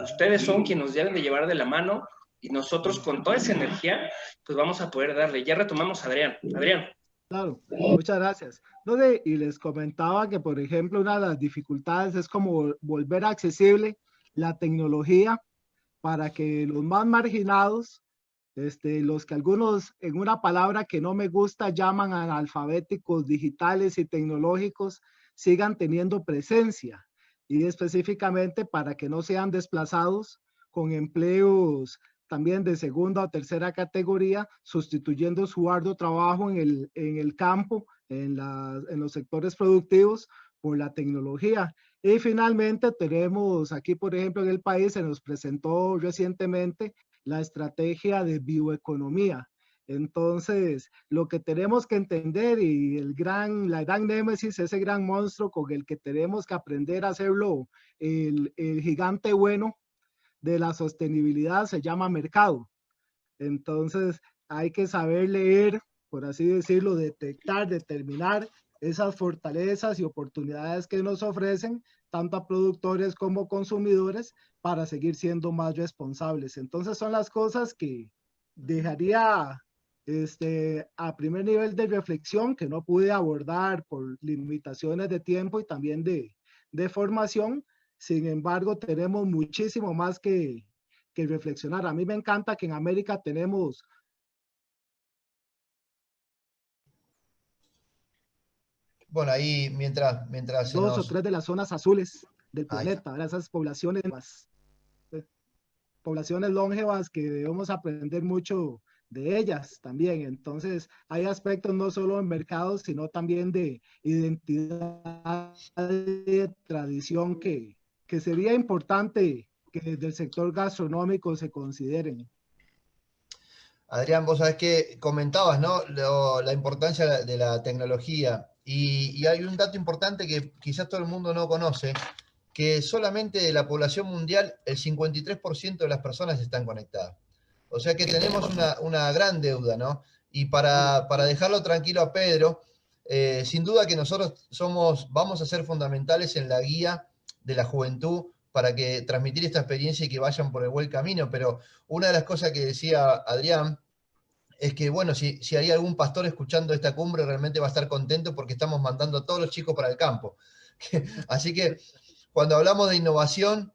Ustedes son quienes nos deben de llevar de la mano y nosotros con toda esa energía, pues vamos a poder darle. Ya retomamos a Adrián. Adrián. Claro, muchas gracias. Y les comentaba que, por ejemplo, una de las dificultades es como volver accesible la tecnología para que los más marginados, los que algunos, en una palabra que no me gusta, llaman analfabéticos digitales y tecnológicos, sigan teniendo presencia, y específicamente para que no sean desplazados con empleos también de segunda o tercera categoría, sustituyendo su arduo trabajo en el campo, en los sectores productivos, por la tecnología. Y finalmente tenemos aquí, por ejemplo, en el país se nos presentó recientemente la estrategia de bioeconomía. Entonces, lo que tenemos que entender y la gran némesis, ese gran monstruo con el que tenemos que aprender a hacerlo, el gigante bueno de la sostenibilidad, se llama mercado. Entonces, hay que saber leer, por así decirlo, detectar, determinar esas fortalezas y oportunidades que nos ofrecen tanto a productores como consumidores para seguir siendo más responsables. Entonces son las cosas que dejaría a primer nivel de reflexión, que no pude abordar por limitaciones de tiempo y también de formación, Sin embargo, tenemos muchísimo más que reflexionar. A mí me encanta que en América tenemos Bueno, ahí mientras se dos o nos... tres de las zonas azules del Ahí está. planeta, ¿verdad? Esas poblaciones más, poblaciones longevas que debemos aprender mucho de ellas también. Entonces, hay aspectos no solo en mercados, sino también de identidad, de tradición que sería importante que desde el sector gastronómico se consideren. Adrián, vos sabés que comentabas, ¿no? La importancia de la tecnología. Y hay un dato importante que quizás todo el mundo no conoce, que solamente de la población mundial el 53% de las personas están conectadas. O sea que tenemos una gran deuda, ¿no? Y Claro. para dejarlo tranquilo a Pedro, sin duda que nosotros vamos a ser fundamentales en la guía de la juventud para que transmitir esta experiencia y que vayan por el buen camino, pero una de las cosas que decía Adrián es que, bueno, si hay algún pastor escuchando esta cumbre, realmente va a estar contento porque estamos mandando a todos los chicos para el campo. Así que cuando hablamos de innovación,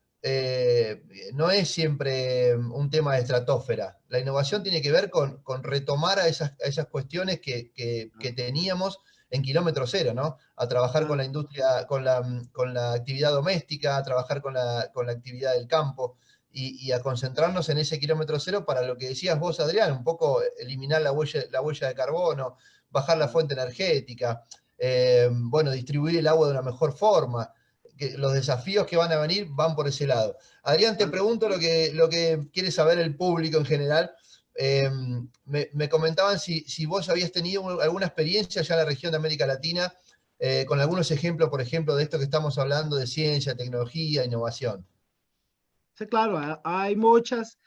no es siempre un tema de estratosfera. La innovación tiene que ver con retomar a esas cuestiones que teníamos en kilómetro cero, ¿no? A trabajar con la Claro. industria, con la actividad doméstica, a trabajar con la actividad del campo y a concentrarnos en ese kilómetro cero para lo que decías vos, Adrián, un poco eliminar la huella de carbono, bajar la fuente energética, bueno, distribuir el agua de una mejor forma. Que los desafíos que van a venir van por ese lado. Adrián, te pregunto lo que quiere saber el público en general. Me comentaban si vos habías tenido alguna experiencia ya en la región de América Latina, con algunos ejemplos, por ejemplo, de esto que estamos hablando de ciencia, tecnología, innovación. Sí, claro, hay muchas.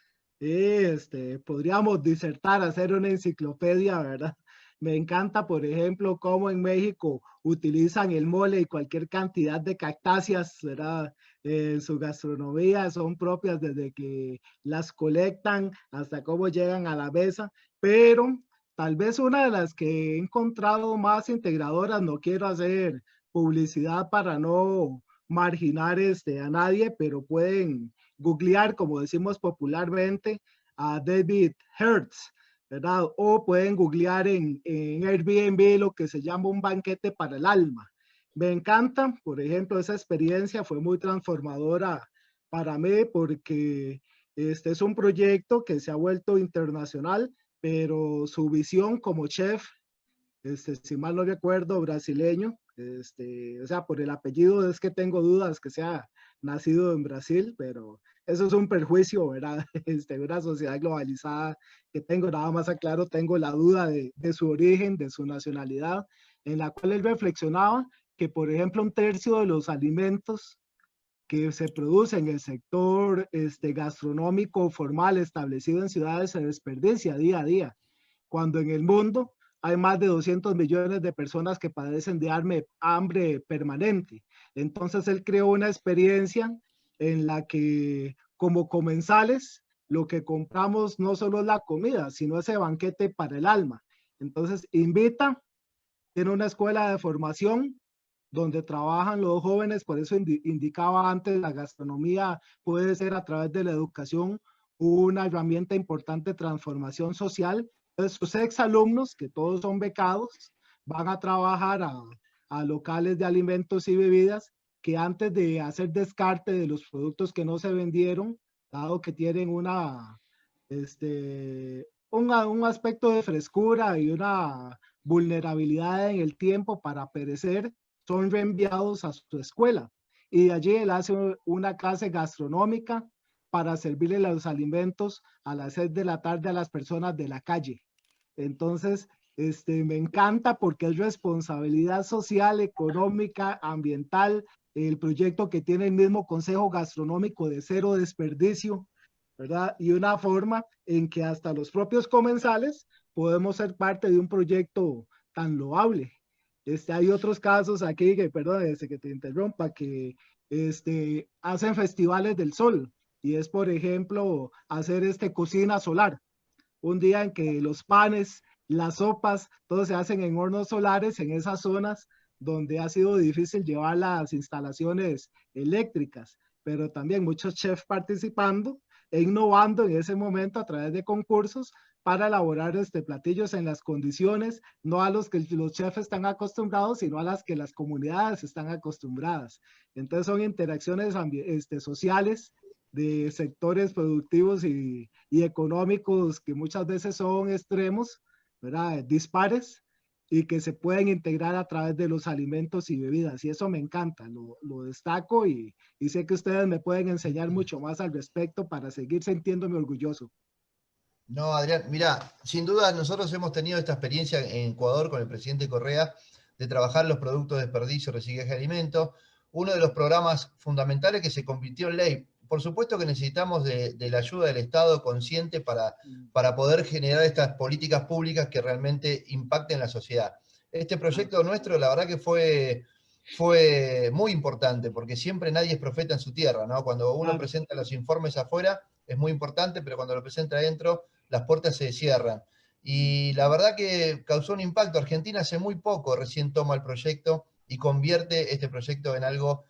Podríamos disertar, hacer una enciclopedia, ¿verdad? Me encanta, por ejemplo, cómo en México utilizan el mole y cualquier cantidad de cactáceas, ¿verdad? En su gastronomía son propias desde que las colectan hasta cómo llegan a la mesa, pero tal vez una de las que he encontrado más integradoras, no quiero hacer publicidad para no marginar a nadie, pero pueden googlear, como decimos popularmente, a David Hertz, ¿verdad? O pueden googlear en Airbnb lo que se llama un banquete para el alma. Me encanta, por ejemplo, esa experiencia fue muy transformadora para mí porque este es un proyecto que se ha vuelto internacional, pero su visión como chef, si mal no recuerdo, brasileño, o sea, por el apellido es que tengo dudas que sea nacido en Brasil, pero eso es un perjuicio, ¿verdad? Una sociedad globalizada que tengo, nada más aclaro, tengo la duda de su origen, de su nacionalidad, en la cual él reflexionaba que, por ejemplo, un tercio de los alimentos que se produce en el sector gastronómico formal establecido en ciudades se desperdicia día a día, cuando en el mundo hay más de 200 millones de personas que padecen de hambre permanente. Entonces él creó una experiencia en la que como comensales lo que compramos no solo es la comida, sino ese banquete para el alma. Entonces invita, tiene una escuela de formación donde trabajan los jóvenes, por eso indicaba antes, la gastronomía puede ser a través de la educación una herramienta importante de transformación social. Entonces, sus exalumnos, que todos son becados, van a trabajar a locales de alimentos y bebidas que antes de hacer descarte de los productos que no se vendieron, dado que tienen un aspecto de frescura y una vulnerabilidad en el tiempo para perecer, son reenviados a su escuela. Y de allí él hace una clase gastronómica para servirle los alimentos a las 6 de la tarde a las personas de la calle. Entonces, me encanta porque es responsabilidad social, económica, ambiental, el proyecto que tiene el mismo Consejo Gastronómico de cero desperdicio, ¿verdad? Y una forma en que hasta los propios comensales podemos ser parte de un proyecto tan loable. Hay otros casos aquí que, perdón, que te interrumpa, que hacen festivales del sol y es, por ejemplo, hacer cocina solar. Un día en que los panes, las sopas, todo se hacen en hornos solares en esas zonas donde ha sido difícil llevar las instalaciones eléctricas. pero también muchos chefs participando e innovando en ese momento a través de concursos para elaborar platillos en las condiciones, no a los que los chefs están acostumbrados, sino a las que las comunidades están acostumbradas. Entonces son interacciones sociales de sectores productivos y económicos que muchas veces son extremos, ¿verdad? Dispares, y que se pueden integrar a través de los alimentos y bebidas. Y eso me encanta, lo destaco y sé que ustedes me pueden enseñar mucho más al respecto para seguir sintiéndome orgulloso. No, Adrián, mira, sin duda nosotros hemos tenido esta experiencia en Ecuador con el presidente Correa de trabajar los productos de desperdicio, reciclaje de alimentos, uno de los programas fundamentales que se convirtió en ley. Por supuesto que necesitamos de la ayuda del Estado consciente para poder generar estas políticas públicas que realmente impacten la sociedad. Este proyecto nuestro, la verdad que fue muy importante, porque siempre nadie es profeta en su tierra, ¿no? Cuando uno presenta los informes afuera es muy importante, pero cuando lo presenta adentro las puertas se cierran. Y la verdad que causó un impacto. Argentina hace muy poco recién toma el proyecto y convierte este proyecto en algo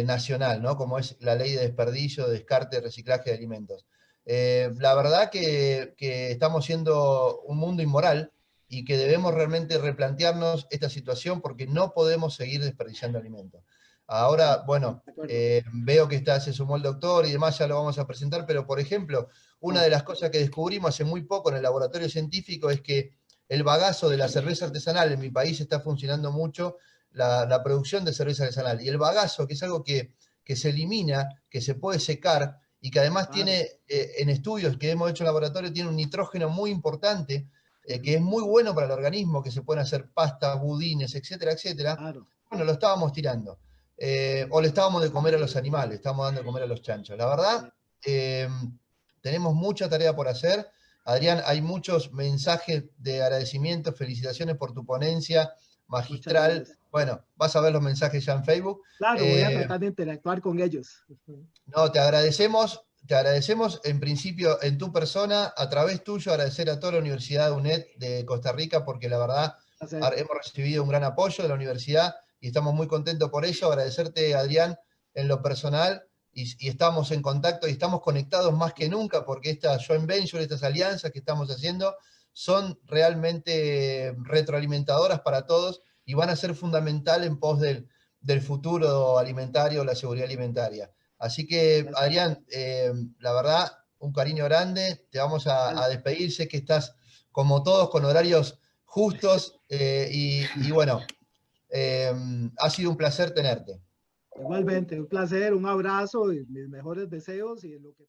nacional, ¿no? Como es la ley de desperdicio, de descarte, reciclaje de alimentos. La verdad que estamos siendo un mundo inmoral y que debemos realmente replantearnos esta situación porque no podemos seguir desperdiciando alimentos. Ahora, bueno, veo que se sumó el doctor y demás, ya lo vamos a presentar, pero por ejemplo, una de las cosas que descubrimos hace muy poco en el laboratorio científico es que el bagazo de la cerveza artesanal en mi país está funcionando mucho, la producción de cerveza artesanal. Y el bagazo, que es algo que se elimina, que se puede secar y que además tiene, en estudios que hemos hecho en laboratorio, tiene un nitrógeno muy importante, que es muy bueno para el organismo, que se pueden hacer pastas, budines, etcétera, etcétera. Bueno, lo estábamos tirando. O le estábamos de comer a los animales, estábamos dando de comer a los chanchos. La verdad, tenemos mucha tarea por hacer. Adrián, hay muchos mensajes de agradecimiento, felicitaciones por tu ponencia magistral. Bueno, vas a ver los mensajes ya en Facebook. Claro, voy a tratar de interactuar con ellos. No, te agradecemos en principio en tu persona, a través tuyo, agradecer a toda la Universidad UNED de Costa Rica, porque la verdad hemos recibido un gran apoyo de la universidad y estamos muy contentos por eso. Agradecerte, Adrián, en lo personal, y estamos en contacto y estamos conectados más que nunca, porque estas joint venture, estas alianzas que estamos haciendo, son realmente retroalimentadoras para todos y van a ser fundamental en pos del futuro alimentario, la seguridad alimentaria. Así que, Adrián, la verdad, un cariño grande, te vamos a despedir, sé que estás como todos con horarios justos y bueno, ha sido un placer tenerte. Igualmente, un placer, un abrazo y mis mejores deseos y lo que